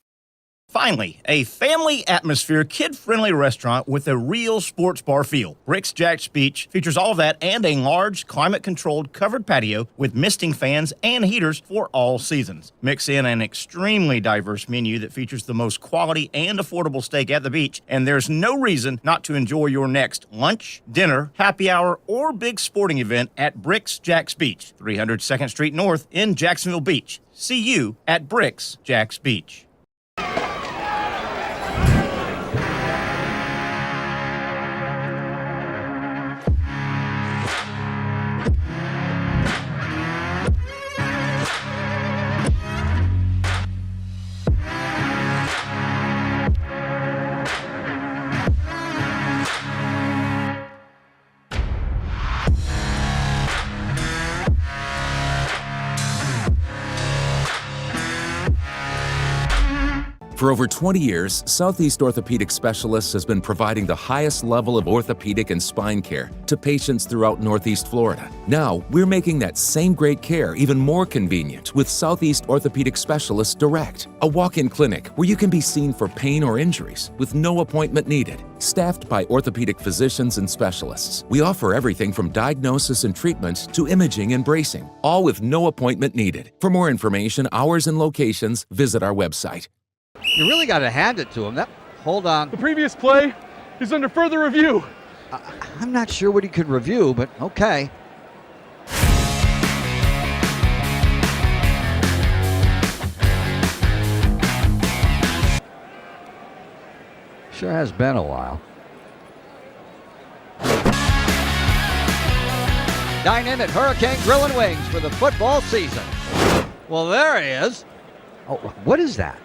Finally, a family atmosphere, kid-friendly restaurant with a real sports bar feel. Bricks Jack's Beach features all of that and a large, climate-controlled covered patio with misting fans and heaters for all seasons. Mix in an extremely diverse menu that features the most quality and affordable steak at the beach, and there's no reason not to enjoy your next lunch, dinner, happy hour, or big sporting event at Bricks Jack's Beach, 300 2nd Street North in Jacksonville Beach. See you at Bricks Jack's Beach. For over 20 years, Southeast Orthopedic Specialists has been providing the highest level of orthopedic and spine care to patients throughout Northeast Florida. Now, we're making that same great care even more convenient with Southeast Orthopedic Specialists Direct, a walk-in clinic where you can be seen for pain or injuries with no appointment needed. Staffed by orthopedic physicians and specialists, we offer everything from diagnosis and treatment to imaging and bracing, all with no appointment needed. For more information, hours, and locations, visit our website. You really got to hand it to him. Hold on. The previous play is under further review. I'm not sure what he could review, but okay. Sure has been a while. Dine in at Hurricane Grill and Wings for the football season. Well, there he is. Oh, what is that?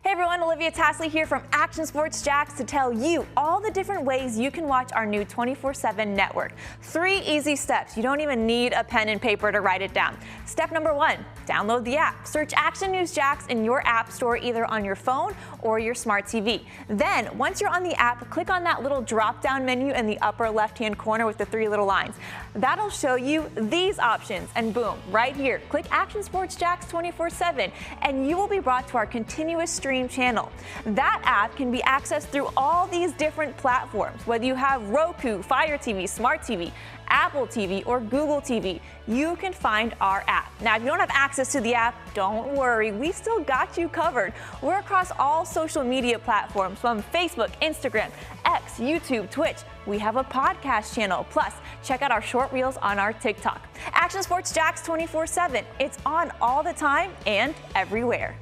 Hey everyone, Olivia Tasley here from Action Sports Jacks to tell you all the different ways you can watch our new 24/7 network. 3 easy steps. You don't even need a pen and paper to write it down. Step number 1, download the app. Search Action News Jacks in your app store either on your phone or your smart TV. Then, once you're on the app, click on that little drop-down menu in the upper left-hand corner with the 3 little lines. That'll show you these options, and boom, right here, click Action Sports Jacks 24/7, and you will be brought to our continuous stream channel. That app can be accessed through all these different platforms, whether you have Roku, Fire TV, Smart TV, Apple TV, or Google TV. You can find our app. Now, if you don't have access to the app, don't worry, we still got you covered. We're across all social media platforms from Facebook, Instagram, X, YouTube, Twitch. We have a podcast channel. Plus, check out our short reels on our TikTok. Action Sports Jacks 24/7. It's on all the time and everywhere.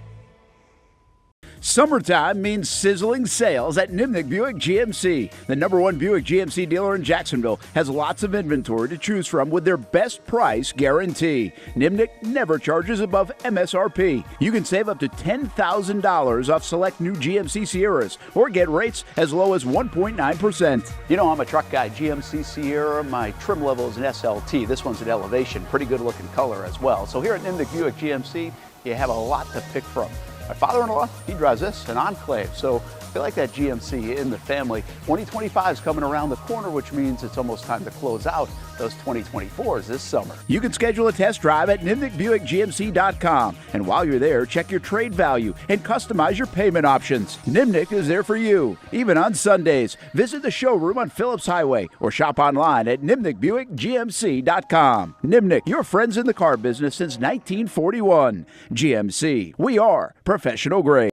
Summertime means sizzling sales at Nimnik Buick GMC. The #1 Buick GMC dealer in Jacksonville has lots of inventory to choose from with their best price guarantee. Nimnik never charges above MSRP. You can save up to $10,000 off select new GMC Sierras or get rates as low as 1.9%. You know, I'm a truck guy. GMC Sierra, my trim level is an SLT. This one's an Elevation. Pretty good looking color as well. So here at Nimnik Buick GMC, you have a lot to pick from. My father-in-law, he drives this, an Enclave, so I feel like that GMC in the family. 2025 is coming around the corner, which means it's almost time to close out those 2024s this summer. You can schedule a test drive at NimnikBuickGMC.com. And while you're there, check your trade value and customize your payment options. Nimnik is there for you, even on Sundays. Visit the showroom on Phillips Highway or shop online at NimnikBuickGMC.com. Nimnik, your friends in the car business since 1941. GMC, we are professional grade.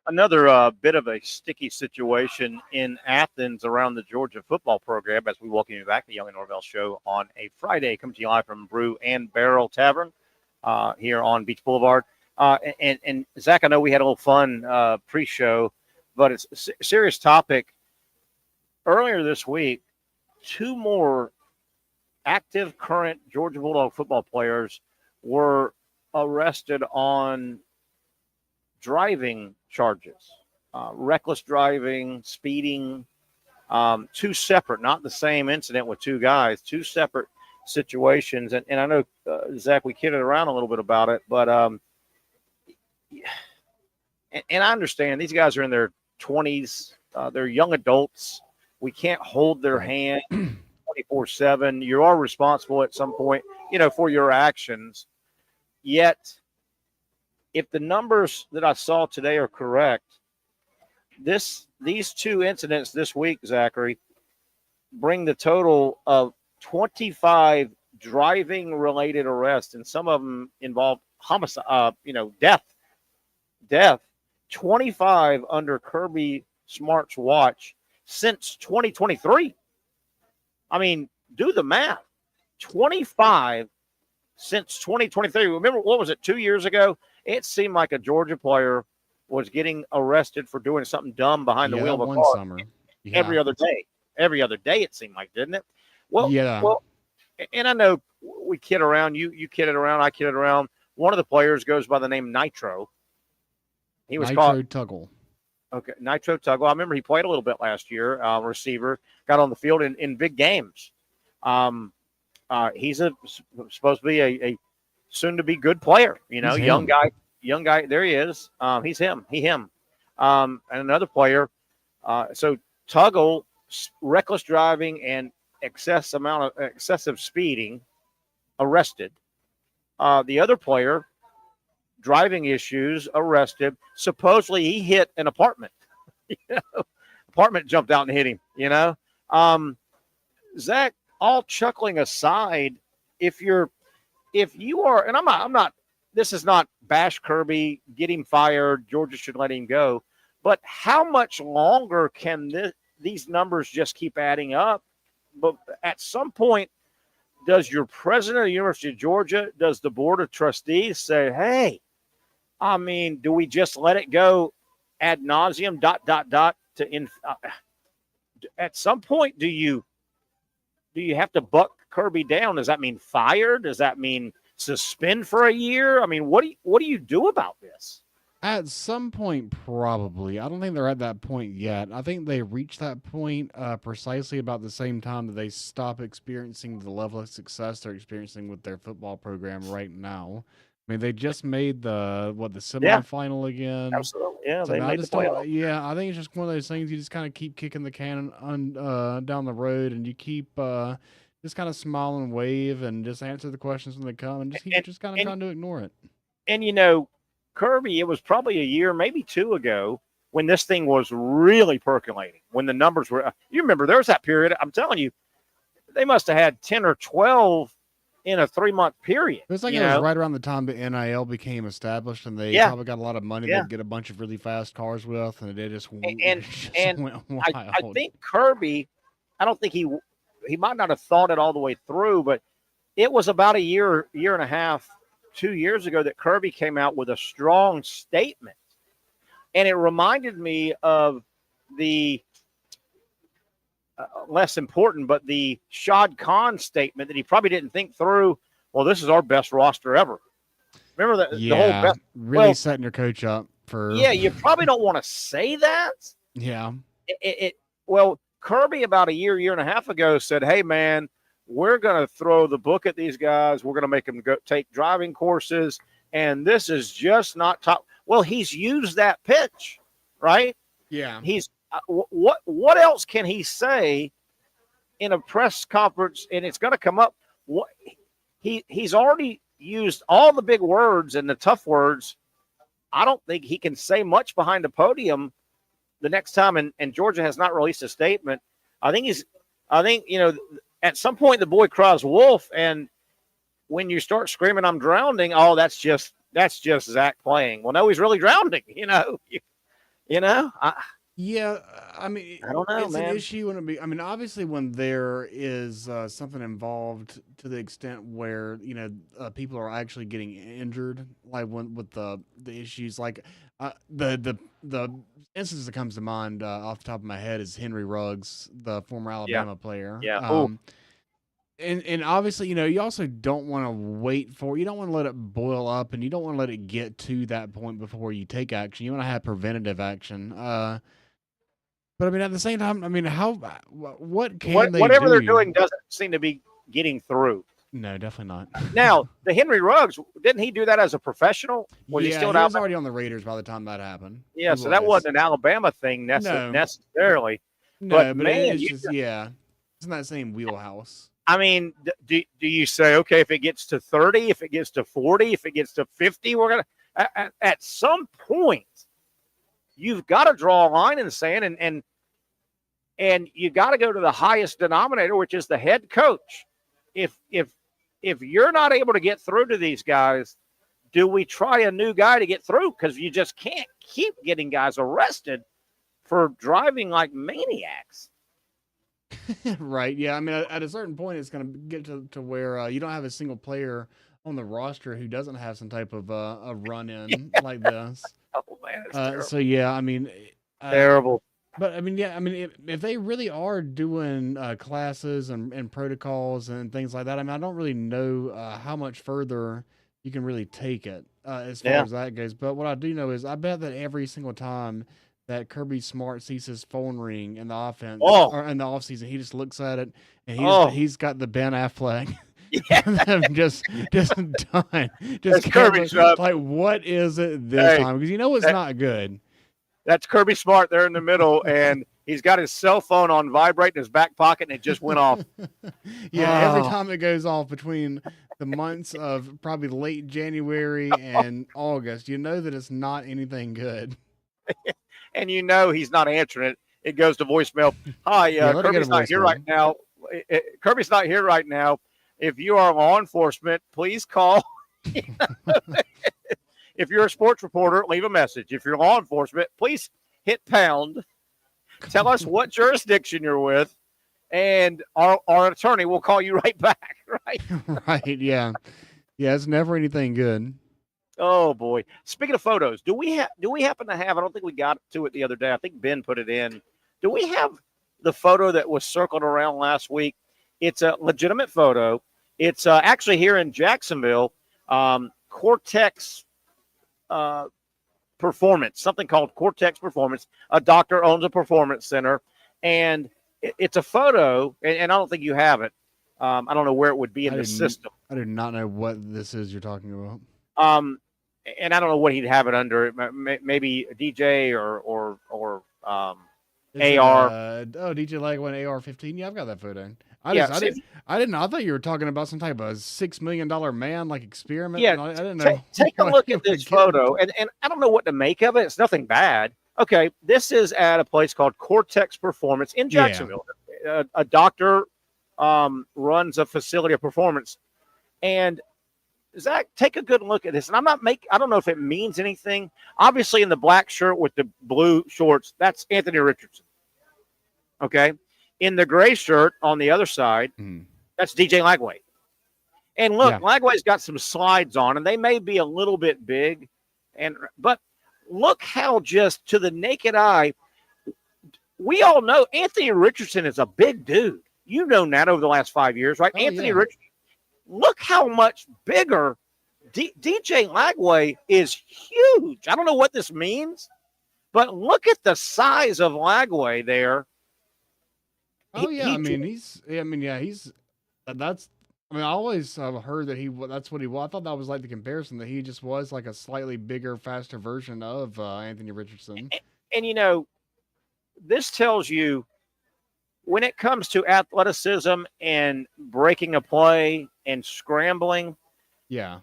Another bit of a sticky situation in Athens around the Georgia football program as we welcome you back to the Young Norvelle Show on a Friday. Coming to you live from Brew Barrel Tavern here on Beach Blvd. And Zach, I know we had a little fun pre-show, but it's a serious topic. Earlier this week, 2 more active current Georgia Bulldog football players were arrested on driving charges, reckless driving, speeding, 2 separate, not the same incident with 2 guys, 2 separate situations. And I know, Zach, we kidded around a little bit about it, but and I understand these guys are in their 20s. They're young adults. We can't hold their hand 24/7. You are responsible at some point, for your actions. Yet, if the numbers that I saw today are correct, these 2 incidents this week, Zachary, bring the total of 25 driving-related arrests, and some of them involve homicide, death. 25 under Kirby Smart's watch since 2023. I mean, do the math. 25 since 2023. Remember, what was it, 2 years ago? It seemed like a Georgia player was getting arrested for doing something dumb behind the wheel of a car summer. every other day. Every other day, it seemed like, didn't it? Well, yeah. Well, and I know we kid around. You kidded around. I kidded around. One of the players goes by the name Nitro. He was Nitro caught. Tuggle. Okay, Nitro Tuggle. I remember he played a little bit last year. Receiver, got on the field in big games. He's supposed to be a soon-to-be good player. He's young him. guy, young guy. There he is. He's him. Him. And another player. So Tuggle, reckless driving and excessive speeding, arrested. The other player, driving issues, arrested. Supposedly he hit an apartment. Apartment jumped out and hit him. Zach, all chuckling aside, if you are, and I'm not, this is not bash Kirby, get him fired, Georgia should let him go, but how much longer can these numbers just keep adding up? But at some point, does your president of the University of Georgia, does the board of trustees say, hey, I mean, do we just let it go ad nauseum, ... at some point, do you have to buck Kirby down? Does that mean fired? Does that mean suspend for a year? I mean, what do you do about this? At some point, probably. I don't think they're at that point yet. I think they reach that point precisely about the same time that they stop experiencing the level of success they're experiencing with their football program right now. I mean, they just made the semifinal again. Absolutely, yeah. So They made the playoff. I think it's just one of those things you just kind of keep kicking the can down the road, and you keep just kind of smile and wave and just answer the questions when they come, and just kind of trying to ignore it. And Kirby, it was probably a year, maybe two ago, when this thing was really percolating. When the numbers were, you remember, there was that period. I'm telling you, they must have had 10 or 12 in a 3-month period. It was like it was right around the time the NIL became established, and they probably got a lot of money to get a bunch of really fast cars with, and it just went wild. I think Kirby, I don't think he might not have thought it all the way through, but it was about a year and a half, 2 years ago that Kirby came out with a strong statement. And it reminded me of the less important, but the Shad Khan statement that he probably didn't think through. Well, this is our best roster ever. Remember that the whole best, really setting your coach up for. Yeah, you probably don't want to say that. Yeah. Well, Kirby about a year and a half ago said, "Hey, man, we're going to throw the book at these guys. We're going to make them go take driving courses, and this is just not top." Well, he's used that pitch, right? Yeah. He's what else can he say in a press conference? And it's going to come up. What he's already used all the big words and the tough words. I don't think he can say much behind the podium the next time. And Georgia has not released a statement. I think at some point the boy cries wolf, and when you start screaming, "I'm drowning," that's just Zach playing. Well, no, he's really drowning. Yeah, I mean, I don't know, it's man. an issue when obviously when there is something involved to the extent where people are actually getting injured, like with the issues, like the instance that comes to mind off the top of my head is Henry Ruggs, the former Alabama player. Yeah. And obviously, you also don't want to you don't want to let it boil up, and you don't want to let it get to that point before you take action. You want to have preventative action. But at the same time, whatever they're doing doesn't seem to be getting through. No, definitely not. Now, the Henry Ruggs, didn't he do that as a professional? He was already on the Raiders by the time that happened. Yeah, so that wasn't an Alabama thing necessarily. No, but man, it's just it's in that same wheelhouse. I mean, do you say, okay, if it gets to 30, if it gets to 40, if it gets to 50, we're going to – at some point, you've got to draw a line in the sand, and you got to go to the highest denominator, which is the head coach. If you're not able to get through to these guys, do we try a new guy to get through? Because you just can't keep getting guys arrested for driving like maniacs. Right. Yeah. At a certain point, it's going to get to where you don't have a single player on the roster who doesn't have some type of a run-in like this. Oh, man. It's terrible. So, yeah, terrible. But, if they really are doing classes and protocols and things like that, I don't really know how much further you can really take it as far as that goes. But what I do know is I bet that every single time that Kirby Smart sees his phone ring in the offense or in the offseason, he just looks at it and he's got the Ben Affleck I'm just done. Just Kirby Smart. Like, what is it this time? Because it's not good. That's Kirby Smart there in the middle, and he's got his cell phone on vibrate in his back pocket, and it just went off. Every time it goes off between the months of probably late January and August, you know that it's not anything good. And he's not answering it. It goes to voicemail. Hi, Kirby's not here right now. Kirby's not here right now. If you are law enforcement, please call. If you're a sports reporter, leave a message. If you're law enforcement, please hit pound. Tell us what jurisdiction you're with, and our attorney will call you right back. Right? Right. Yeah. Yeah. It's never anything good. Oh boy! Speaking of photos, do we happen to have? I don't think we got to it the other day. I think Ben put it in. Do we have the photo that was circled around last week? It's a legitimate photo. It's actually here in Jacksonville, Cortex Performance, something called Cortex Performance. A doctor owns a performance center, and it's a photo. And I don't think you have it. I don't know where it would be in the system. I do not know what this is you're talking about. And I don't know what he'd have it under. Maybe DJ or AR. DJ Lagway AR-15. Yeah, I've got that photo. I didn't know. I thought you were talking about some type of $6 million man like experiment. Yeah, I didn't know. Take a look at this photo, and I don't know what to make of it. It's nothing bad. Okay, this is at a place called Cortex Performance in Jacksonville. Yeah. A doctor runs a facility of performance, and Zach, take a good look at this. And I don't know if it means anything. Obviously, in the black shirt with the blue shorts, that's Anthony Richardson. Okay. In the gray shirt on the other side, that's DJ Lagway. And look, Lagway's got some slides on, and they may be a little bit big. But look how just to the naked eye, we all know Anthony Richardson is a big dude. You've known that over the last 5 years, right? Anthony Richardson. Look how much bigger DJ Lagway is. Huge. I don't know what this means, but look at the size of Lagway there. Oh yeah, I always heard that that's what he was. I thought that was like the comparison, that he just was like a slightly bigger, faster version of Anthony Richardson. And this tells you, when it comes to athleticism and breaking a play and scrambling, DJ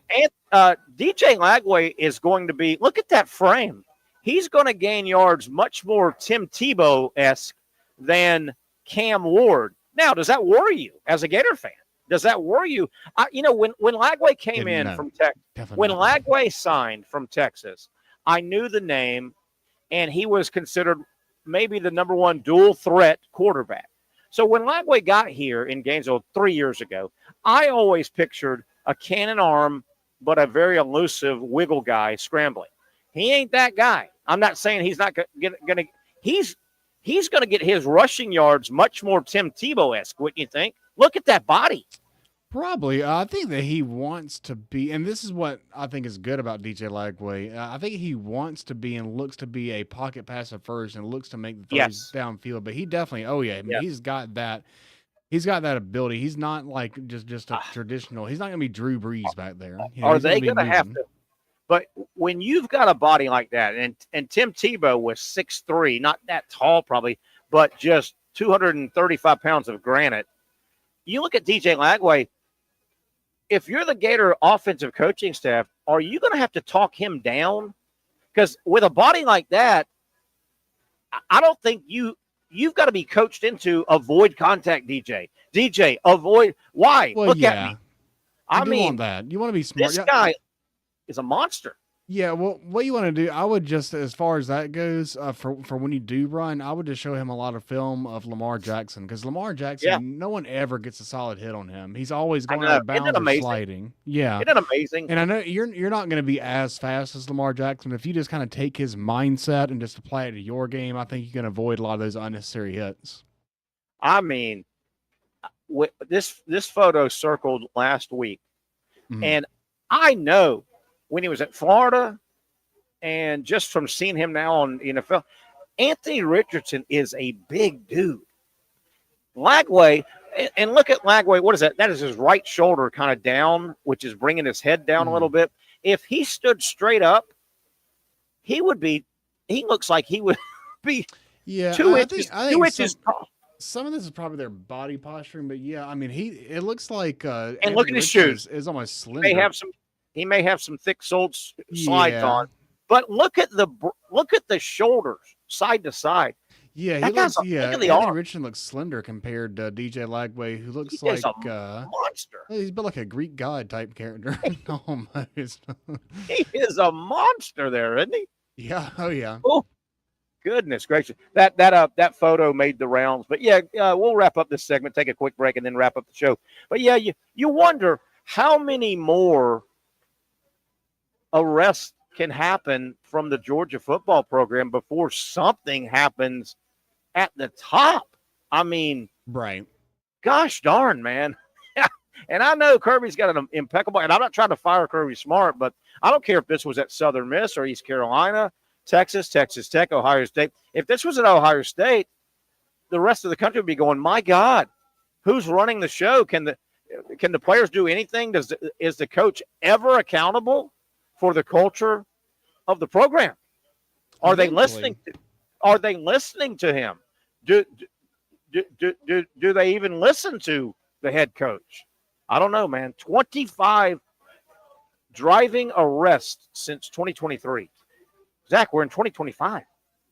Lagway is going to be, look at that frame. He's going to gain yards much more Tim Tebow-esque than Cam Ward. Now, does that worry you as a Gator fan? Does that worry you? When Lagway came in from Texas, when Lagway signed from Texas, I knew the name, and he was considered maybe the number one dual threat quarterback. So when Lagway got here in Gainesville 3 years ago, I always pictured a cannon arm, but a very elusive wiggle guy scrambling. He ain't that guy. I'm not saying he's not going to. He's going to get his rushing yards much more Tim Tebow-esque, wouldn't you think? Look at that body. Probably. I think that he wants to be, and this is what I think is good about DJ Lagway. I think he wants to be and looks to be a pocket passer first and looks to make the throws downfield. But he definitely, he's got that. He's got that ability. He's not like just a traditional. He's not going to be Drew Brees back there. Are they going to have to? But when you've got a body like that, and Tim Tebow was 6'3", not that tall probably, but just 235 pounds of granite. You look at DJ Lagway. If you're the Gator offensive coaching staff, are you going to have to talk him down? Because with a body like that, I don't think you've got to be coached into avoid contact, DJ. DJ, avoid. Why? Well, Look at me. I mean, want that. You want to be smart. This guy is a monster. Yeah, well, what you want to do, I would just, as far as that goes, for when you do run, I would just show him a lot of film of Lamar Jackson, because Lamar Jackson, no one ever gets a solid hit on him. He's always going out of bounds or sliding. Yeah. Isn't it amazing? And I know you're not going to be as fast as Lamar Jackson. If you just kind of take his mindset and just apply it to your game, I think you can avoid a lot of those unnecessary hits. I mean, this photo circled last week, and I know when he was at Florida, and just from seeing him now on the NFL, Anthony Richardson is a big dude. Lagway, And look at Lagway. What is that? That is his right shoulder kind of down, which is bringing his head down a little bit. If he stood straight up, he looks like he would be 2 inches, I think 2 inches tall. Some of this is probably their body posturing, but yeah, I mean, it looks like and look at his shoes. Is almost slender. He may have some thick-soled slides on, but look at the shoulders side to side. Yeah, that he looks. look at the Anthony arm. Richardson looks slender compared to DJ Lagway, who looks He is like a monster. He's built like a Greek god type character. Almost. He is a monster there, isn't he? Yeah. Oh yeah. Oh, goodness gracious! That photo made the rounds. But yeah, we'll wrap up this segment, take a quick break, and then wrap up the show. But yeah, you wonder how many more arrests can happen from the Georgia football program before something happens at the top. I mean, right. Gosh darn, man. And I know Kirby's got an impeccable, and I'm not trying to fire Kirby Smart, but I don't care if this was at Southern Miss or East Carolina, Texas, Texas Tech, Ohio State. If this was at Ohio State, the rest of the country would be going, my God, who's running the show? Can the players do anything? Is the coach ever accountable for the culture of the program? Are they listening to him? Do they even listen to the head coach? I don't know, man. 25 driving arrests since 2023. Zach, we're in 2025.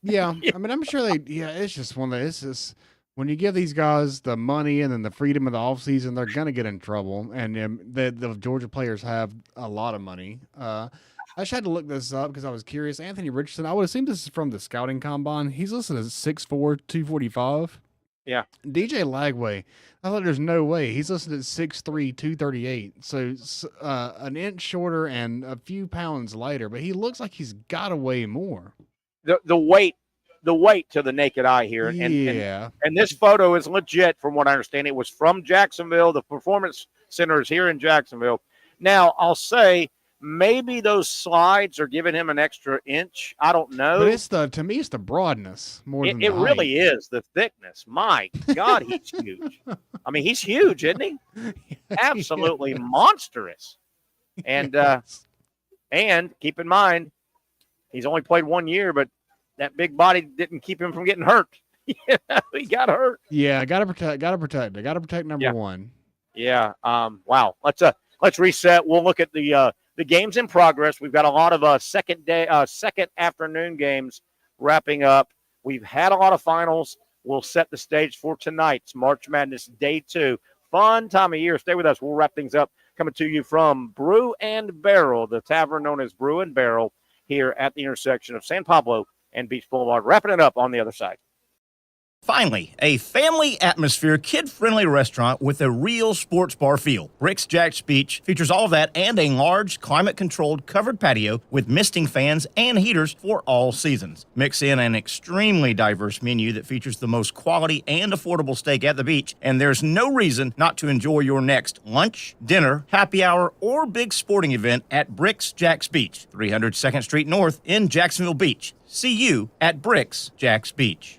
Yeah, I mean, I'm sure it's just one that it's just when you give these guys the money and then the freedom of the offseason, they're going to get in trouble. And the Georgia players have a lot of money. I just had to look this up because I was curious. Anthony Richardson, I would assume this is from the scouting combine. He's listed as 6'4", 245. Yeah. DJ Lagway, I thought there's no way. He's listed at 6'3", 238. So an inch shorter and a few pounds lighter, but he looks like he's got to weigh more. The weight to the naked eye here. And this photo is legit from what I understand. It was from Jacksonville. The Performance Center is here in Jacksonville. Now, I'll say maybe those slides are giving him an extra inch. I don't know. But to me, it's the broadness more than the height. It really is the thickness. My God, he's huge. I mean, he's huge, isn't he? Absolutely monstrous. And keep in mind, he's only played 1 year, but that big body didn't keep him from getting hurt. He got hurt. Yeah, got to protect. I got to protect number one. Yeah. Wow. Let's reset. We'll look at the games in progress. We've got a lot of second afternoon games wrapping up. We've had a lot of finals. We'll set the stage for tonight's March Madness Day 2. Fun time of year. Stay with us. We'll wrap things up. Coming to you from Brew Barrel, the tavern known as Brew Barrel, here at the intersection of San Pablo and Beach Blvd. Wrapping it up on the other side. Finally, a family atmosphere, kid-friendly restaurant with a real sports bar feel. Bricks Jack's Beach features all of that and a large, climate-controlled covered patio with misting fans and heaters for all seasons. Mix in an extremely diverse menu that features the most quality and affordable steak at the beach, and there's no reason not to enjoy your next lunch, dinner, happy hour, or big sporting event at Bricks Jack's Beach, 300 2nd Street North in Jacksonville Beach. See you at Bricks Jack's Beach.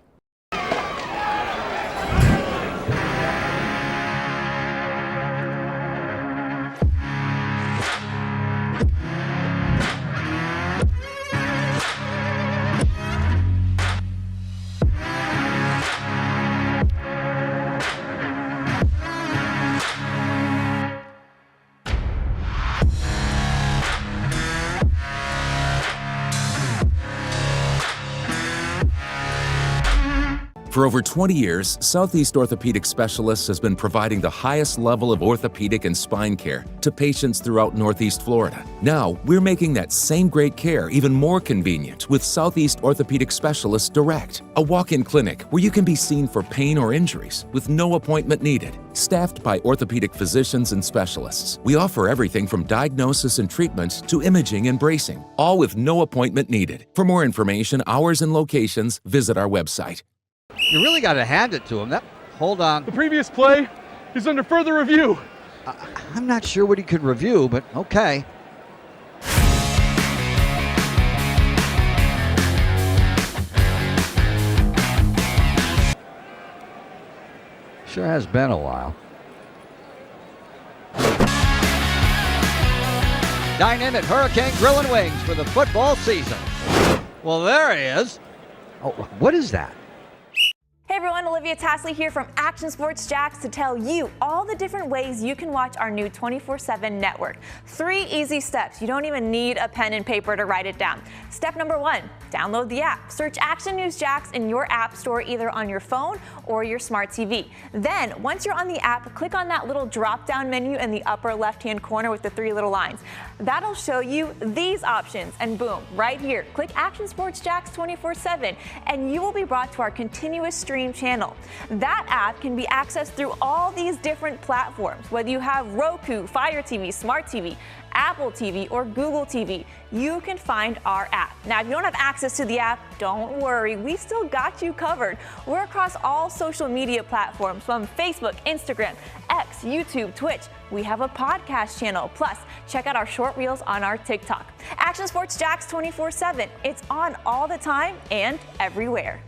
For over 20 years, Southeast Orthopedic Specialists has been providing the highest level of orthopedic and spine care to patients throughout Northeast Florida. Now, we're making that same great care even more convenient with Southeast Orthopedic Specialists Direct, a walk-in clinic where you can be seen for pain or injuries with no appointment needed. Staffed by orthopedic physicians and specialists, we offer everything from diagnosis and treatment to imaging and bracing, all with no appointment needed. For more information, hours, and locations, visit our website. You really got to hand it to him. Hold on. The previous play is under further review. I'm not sure what he could review, but okay. Sure has been a while. Dynamic Hurricane Grill and Wings for the football season. Well, there he is. Oh, what is that? Hey everyone, Olivia Tasley here from Action Sports Jacks to tell you all the different ways you can watch our new 24/7 network. 3 easy steps. You don't even need a pen and paper to write it down. Step number 1, download the app. Search Action News Jacks in your app store either on your phone or your smart TV. Then, once you're on the app, click on that little drop-down menu in the upper left-hand corner with the 3 little lines. That'll show you these options, and boom, right here, click Action Sports Jacks 24/7, and you will be brought to our continuous stream channel. That app can be accessed through all these different platforms, whether you have Roku, Fire TV, Smart TV, Apple TV, or Google TV. You can find our app. Now, if you don't have access to the app, don't worry, we still got you covered. We're across all social media platforms from Facebook, Instagram, X, YouTube, Twitch. We have a podcast channel. Plus, check out our short reels on our TikTok. Action Sports Jacks 24/7. It's on all the time and everywhere.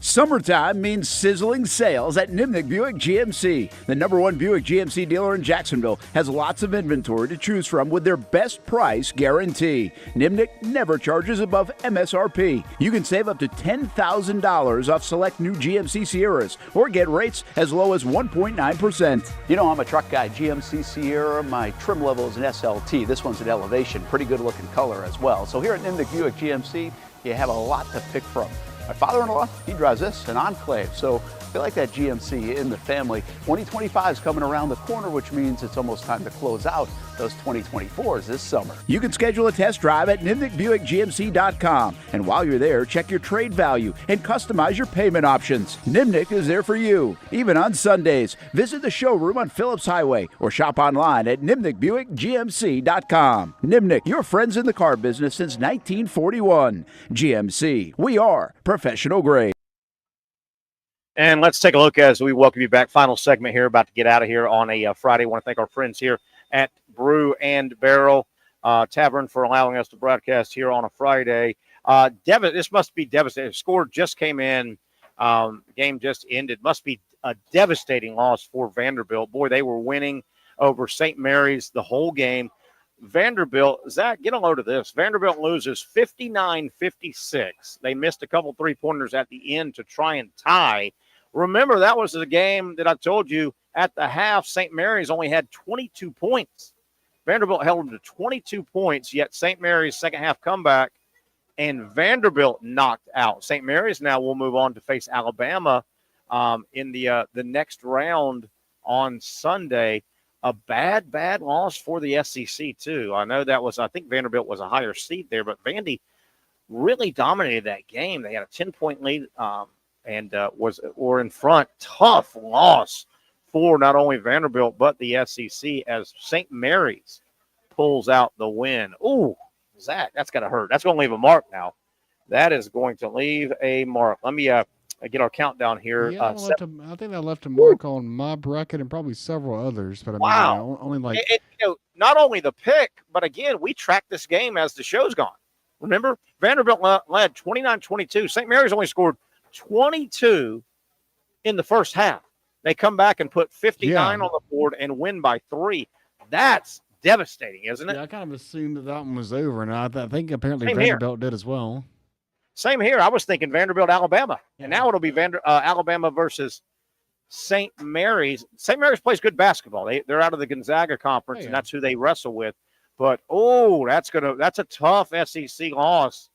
Summertime means sizzling sales at Nimnick Buick GMC. The #1 Buick GMC dealer in Jacksonville has lots of inventory to choose from with their best price guarantee. Nimnick never charges above MSRP. You can save up to $10,000 off select new GMC Sierras or get rates as low as 1.9%. You know, I'm a truck guy. GMC Sierra, my trim level is an SLT. This one's an Elevation. Pretty good looking color as well. So here at Nimnick Buick GMC, you have a lot to pick from. My father-in-law, he drives this, an Enclave, so I feel like that GMC in the family. 2025 is coming around the corner, which means it's almost time to close out those 2024s this summer. You can schedule a test drive at NimnickBuickGMC.com, and while you're there, check your trade value and customize your payment options. Nimnick is there for you, even on Sundays. Visit the showroom on Phillips Highway or shop online at NimnickBuickGMC.com. Nimnick, your friends in the car business since 1941. GMC, we are professional grade. And let's take a look as we welcome you back. Final segment here, about to get out of here on a Friday. I want to thank our friends here at Brew Barrel Tavern for allowing us to broadcast here on a Friday. This must be devastating. Score just came in. Game just ended. Must be a devastating loss for Vanderbilt. Boy, they were winning over St. Mary's the whole game. Vanderbilt, Zach, get a load of this. Vanderbilt loses 59-56. They missed a couple three-pointers at the end to try and tie. Remember, that was the game that I told you at the half, St. Mary's only had 22 points. Vanderbilt held them to 22 points, yet St. Mary's second half comeback, and Vanderbilt knocked out. St. Mary's now will move on to face Alabama in the next round on Sunday. A bad loss for the SEC, too. I know I think Vanderbilt was a higher seed there, but Vandy really dominated that game. They had a 10-point lead and were in front. Tough loss for not only Vanderbilt, but the SEC as St. Mary's pulls out the win. Ooh, Zach, that's going to hurt. That's going to leave a mark now. That is going to leave a mark. Let me get our countdown here. Yeah, I think I left a mark on my bracket and probably several others. But I mean, only like not only the pick, but again, we tracked this game as the show's gone. Remember, Vanderbilt led 29-22. St. Mary's only scored 22 in the first half. They come back and put 59 on the board and win by 3. That's devastating, isn't it? Yeah, I kind of assumed that one was over, and I think apparently Vanderbilt did as well. Same here. I was thinking Vanderbilt, Alabama, and now it'll be Alabama versus St. Mary's. St. Mary's plays good basketball. They're out of the Gonzaga conference, and that's who they wrestle with. But that's a tough SEC loss.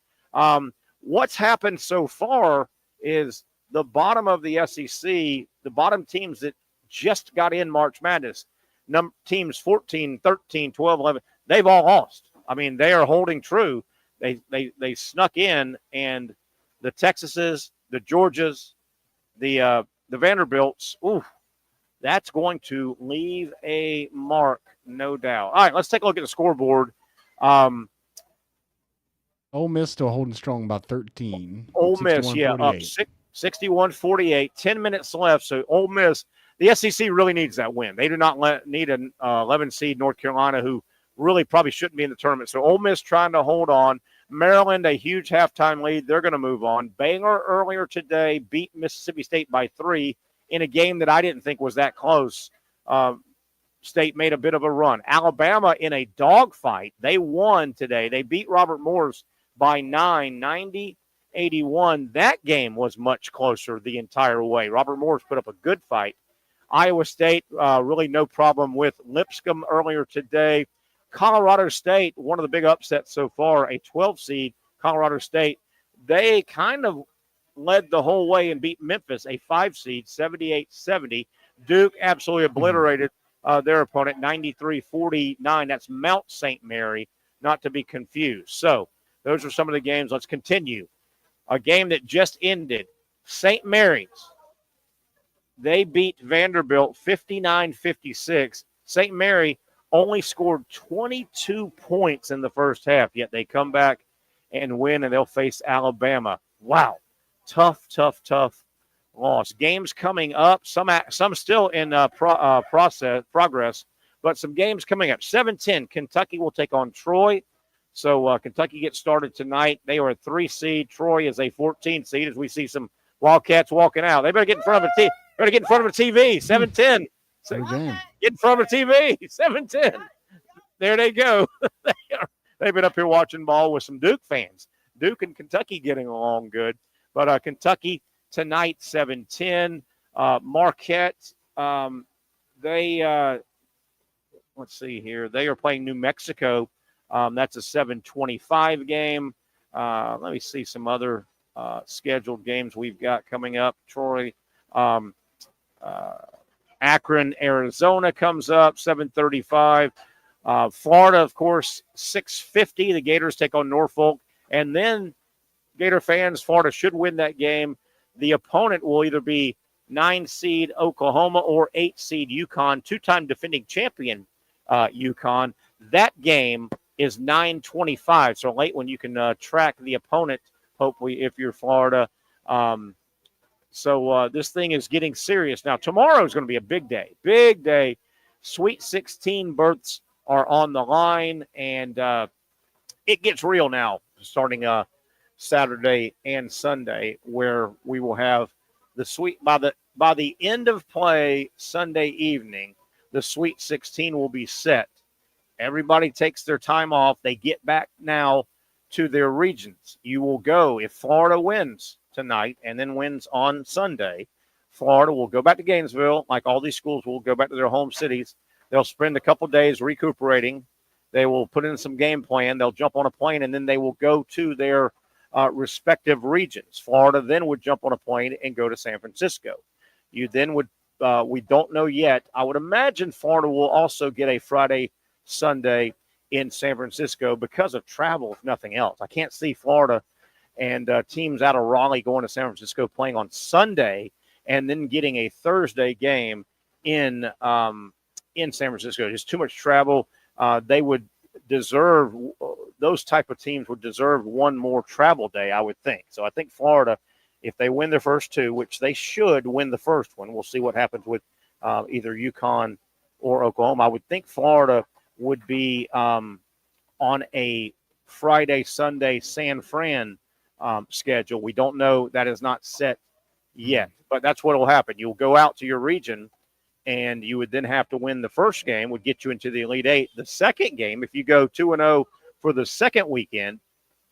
What's happened so far is the bottom of the SEC, the bottom teams that just got in March Madness, teams 14, 13, 12, 11, they've all lost. I mean, they are holding true. They snuck in, and the Texases, the Georgias, the Vanderbilts, that's going to leave a mark, no doubt. All right, let's take a look at the scoreboard. Ole Miss still holding strong by 13. Ole Miss, up 61-48, 10 minutes left. So Ole Miss, the SEC really needs that win. They do not need an 11 seed North Carolina, who really probably shouldn't be in the tournament. So Ole Miss trying to hold on. Maryland, a huge halftime lead. They're going to move on. Baylor earlier today beat Mississippi State by 3 in a game that I didn't think was that close. State made a bit of a run. Alabama in a dogfight. They won today. They beat Robert Morris by 9, 90-81. That game was much closer the entire way. Robert Morris put up a good fight. Iowa State, really no problem with Lipscomb earlier today. Colorado State, one of the big upsets so far, a 12 seed, Colorado State. They kind of led the whole way and beat Memphis, a 5 seed, 78-70. Duke absolutely obliterated their opponent, 93-49. That's Mount St. Mary, not to be confused. So those are some of the games. Let's continue. A game that just ended, St. Mary's. They beat Vanderbilt 59-56. St. Mary only scored 22 points in the first half, yet they come back and win, and they'll face Alabama. Wow. Tough loss. Games coming up. Some still in progress, but some games coming up. 7-10, Kentucky will take on Troy. So Kentucky gets started tonight. They are a 3 seed. Troy is a 14 seed as we see some Wildcats walking out. They better get in front of a TV. Better get in front of a TV. 7-10. Get in front of a TV. 7-10. There they go. They've been up here watching ball with some Duke fans. Duke and Kentucky getting along good. But Kentucky tonight, 7-10. Marquette, let's see here. They are playing New Mexico. That's a 7:25 game. Let me see some other scheduled games we've got coming up. Troy, Akron, Arizona comes up, 7:35. Florida, of course, 6:50. The Gators take on Norfolk. And then, Gator fans, Florida should win that game. The opponent will either be 9 seed Oklahoma or 8 seed UConn, 2-time defending champion UConn. That game is 9:25, so late when you can track the opponent, hopefully, if you're Florida. So this thing is getting serious. Now, tomorrow is going to be a big day. Big day. Sweet 16 berths are on the line, and it gets real now starting Saturday and Sunday, where we will have the Sweet by the end of play Sunday evening, the Sweet 16 will be set. Everybody takes their time off. They get back now to their regions. You will go, if Florida wins tonight and then wins on Sunday, Florida will go back to Gainesville, like all these schools will go back to their home cities. They'll spend a couple days recuperating. They will put in some game plan. They'll jump on a plane, and then they will go to their respective regions. Florida then would jump on a plane and go to San Francisco. You then would, we don't know yet. I would imagine Florida will also get a Friday, Sunday in San Francisco because of travel, if nothing else. I can't see Florida and teams out of Raleigh going to San Francisco playing on Sunday and then getting a Thursday game in San Francisco. Just too much travel. They would deserve, those type of teams would deserve one more travel day, I would think. So I think Florida, if they win their first two, which they should win the first one, we'll see what happens with either UConn or Oklahoma. I would think Florida would be on a Friday, Sunday, San Fran schedule. We don't know. That is not set yet, but that's what will happen. You'll go out to your region, and you would then have to win the first game, would get you into the Elite Eight. The second game, if you go 2-0 for the second weekend,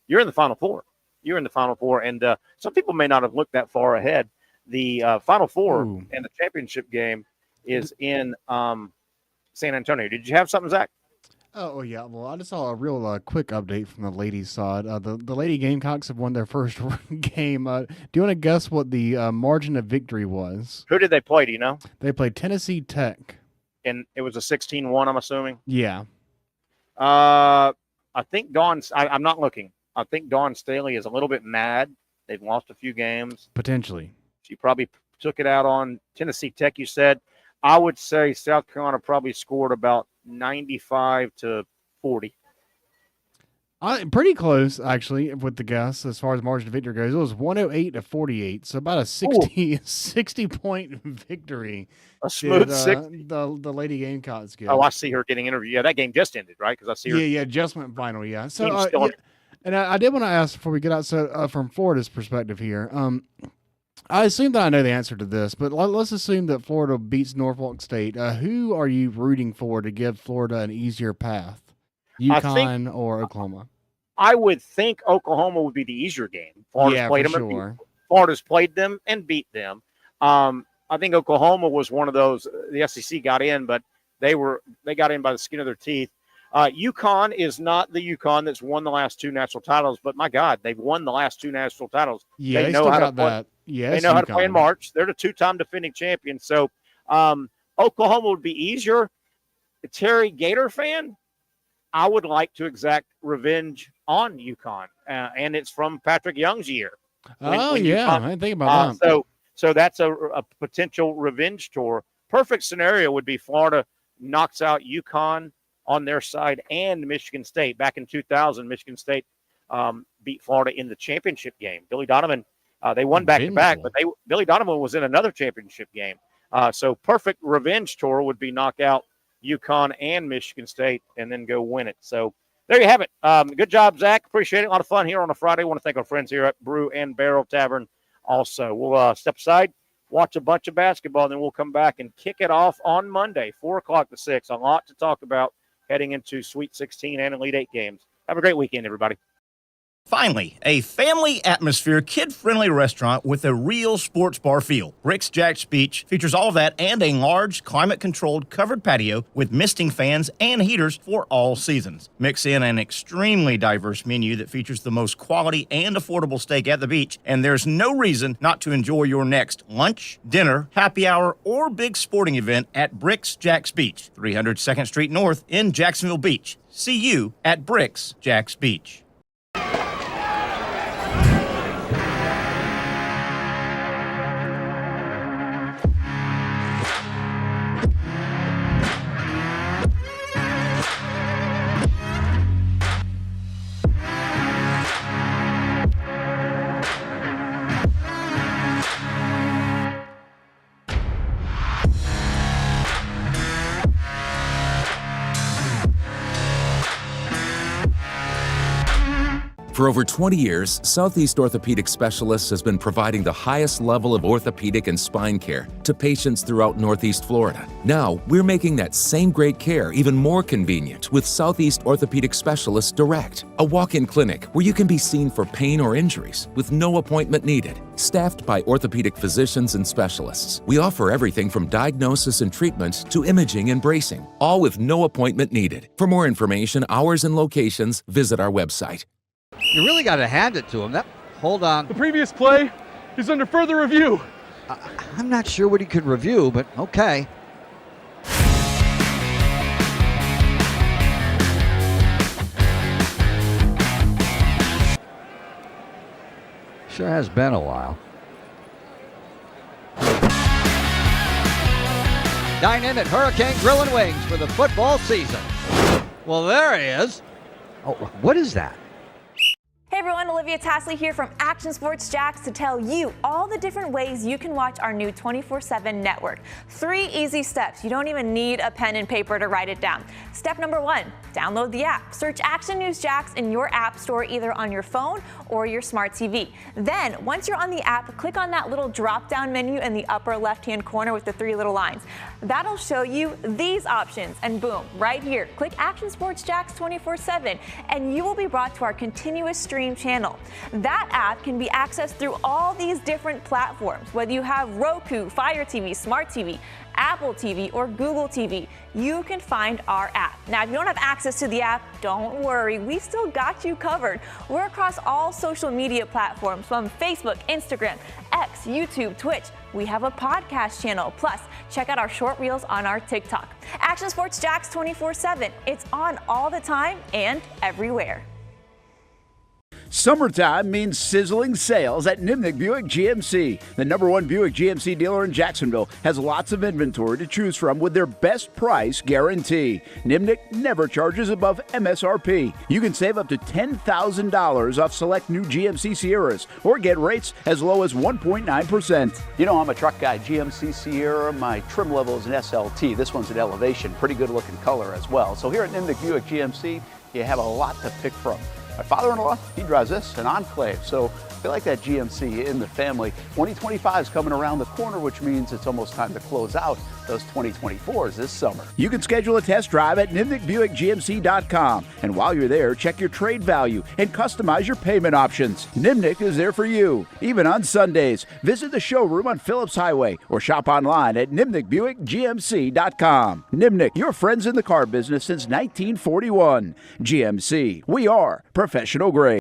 you're in the Final Four. You're in the Final Four, and some people may not have looked that far ahead. The Final Four and the championship game is in San Antonio. Did you have something, Zach? Oh, yeah. Well, I just saw a real quick update from the ladies' side. The Lady Gamecocks have won their first game. Do you want to guess what the margin of victory was? Who did they play? Do you know? They played Tennessee Tech. And it was a 16-1, I'm assuming? Yeah. I think I'm not looking. I think Dawn Staley is a little bit mad. They've lost a few games. Potentially. She probably took it out on Tennessee Tech, you said. I would say South Carolina probably scored about 95-40. Pretty close, actually, with the guess as far as margin of victory goes. It was 108-48, so about a 60-point victory. A smooth 60. The Lady Gamecocks get. Oh, I see her getting interviewed. Yeah, that game just ended, right? Because I see her. Yeah, just went final, yeah. So, and I did want to ask before we get out, so from Florida's perspective here, I assume that I know the answer to this, but let's assume that Florida beats Norfolk State. Who are you rooting for to give Florida an easier path? UConn or Oklahoma? I would think Oklahoma would be the easier game. Florida's played them and beat them. I think Oklahoma was one of those. The SEC got in, but they got in by the skin of their teeth. UConn is not the UConn that's won the last 2 national titles, but my God, they've won the last 2 national titles. Yeah, they know how to play. Yes, they know how to play in March. They're the 2-time defending champions. So Oklahoma would be easier. A Terry Gator fan, I would like to exact revenge on UConn, and it's from Patrick Young's year. I didn't think about that. So that's a potential revenge tour. Perfect scenario would be Florida knocks out UConn on their side and Michigan State. Back in 2000, Michigan State beat Florida in the championship game. Billy Donovan, they won back-to-back, but Billy Donovan was in another championship game. So perfect revenge tour would be knock out UConn and Michigan State and then go win it. So there you have it. Good job, Zach. Appreciate it. A lot of fun here on a Friday. I want to thank our friends here at Brew Barrel Tavern also. We'll step aside, watch a bunch of basketball, and then we'll come back and kick it off on Monday, 4 o'clock to 6. A lot to talk about heading into Sweet 16 and Elite 8 games. Have a great weekend, everybody. Finally, a family atmosphere, kid-friendly restaurant with a real sports bar feel. Bricks Jack's Beach features all of that and a large, climate-controlled covered patio with misting fans and heaters for all seasons. Mix in an extremely diverse menu that features the most quality and affordable steak at the beach, and there's no reason not to enjoy your next lunch, dinner, happy hour, or big sporting event at Bricks Jack's Beach, 300 2nd Street North in Jacksonville Beach. See you at Bricks Jack's Beach. For over 20 years, Southeast Orthopedic Specialists has been providing the highest level of orthopedic and spine care to patients throughout Northeast Florida. Now, we're making that same great care even more convenient with Southeast Orthopedic Specialists Direct, a walk-in clinic where you can be seen for pain or injuries with no appointment needed. Staffed by orthopedic physicians and specialists, we offer everything from diagnosis and treatment to imaging and bracing, all with no appointment needed. For more information, hours, and locations, visit our website. You really got to hand it to him. Hold on. The previous play is under further review. I'm not sure what he could review, but okay. Sure has been a while. Dynamic Hurricane Grill and Wings for the football season. Well, there he is. Oh, what is that? Hey everyone, Olivia Tasley here from Action Sports Jacks to tell you all the different ways you can watch our new 24/7 network. 3 easy steps. You don't even need a pen and paper to write it down. Step number 1, download the app. Search Action News Jacks in your app store either on your phone or your smart TV. Then, once you're on the app, click on that little drop-down menu in the upper left-hand corner with the 3 little lines. That'll show you these options, and boom, right here, click Action Sports Jacks 24/7, and you will be brought to our continuous stream channel. That app can be accessed through all these different platforms. Whether you have Roku, Fire TV, Smart TV, Apple TV, or Google TV, you can find our app. Now, if you don't have access to the app, don't worry, we still got you covered. We're across all social media platforms from Facebook, Instagram, X, YouTube, Twitch. We have a podcast channel. Plus, check out our short reels on our TikTok. Action Sports Jacks 24/7. It's on all the time and everywhere. Summertime means sizzling sales at Nimnick Buick GMC. The #1 Buick GMC dealer in Jacksonville has lots of inventory to choose from with their best price guarantee. Nimnick never charges above MSRP. You can save up to $10,000 off select new GMC Sierras or get rates as low as 1.9%. You know, I'm a truck guy. GMC Sierra, my trim level is an SLT. This one's an Elevation. Pretty good looking color as well. So here at Nimnick Buick GMC, you have a lot to pick from. My father-in-law, he drives this, an Enclave. So We like that GMC in the family. 2025 is coming around the corner, which means it's almost time to close out those 2024s this summer. You can schedule a test drive at NimnickBuickGMC.com. And while you're there, check your trade value and customize your payment options. Nimnick is there for you, even on Sundays. Visit the showroom on Phillips Highway or shop online at NimnickBuickGMC.com. Nimnick, your friends in the car business since 1941. GMC, we are professional grade.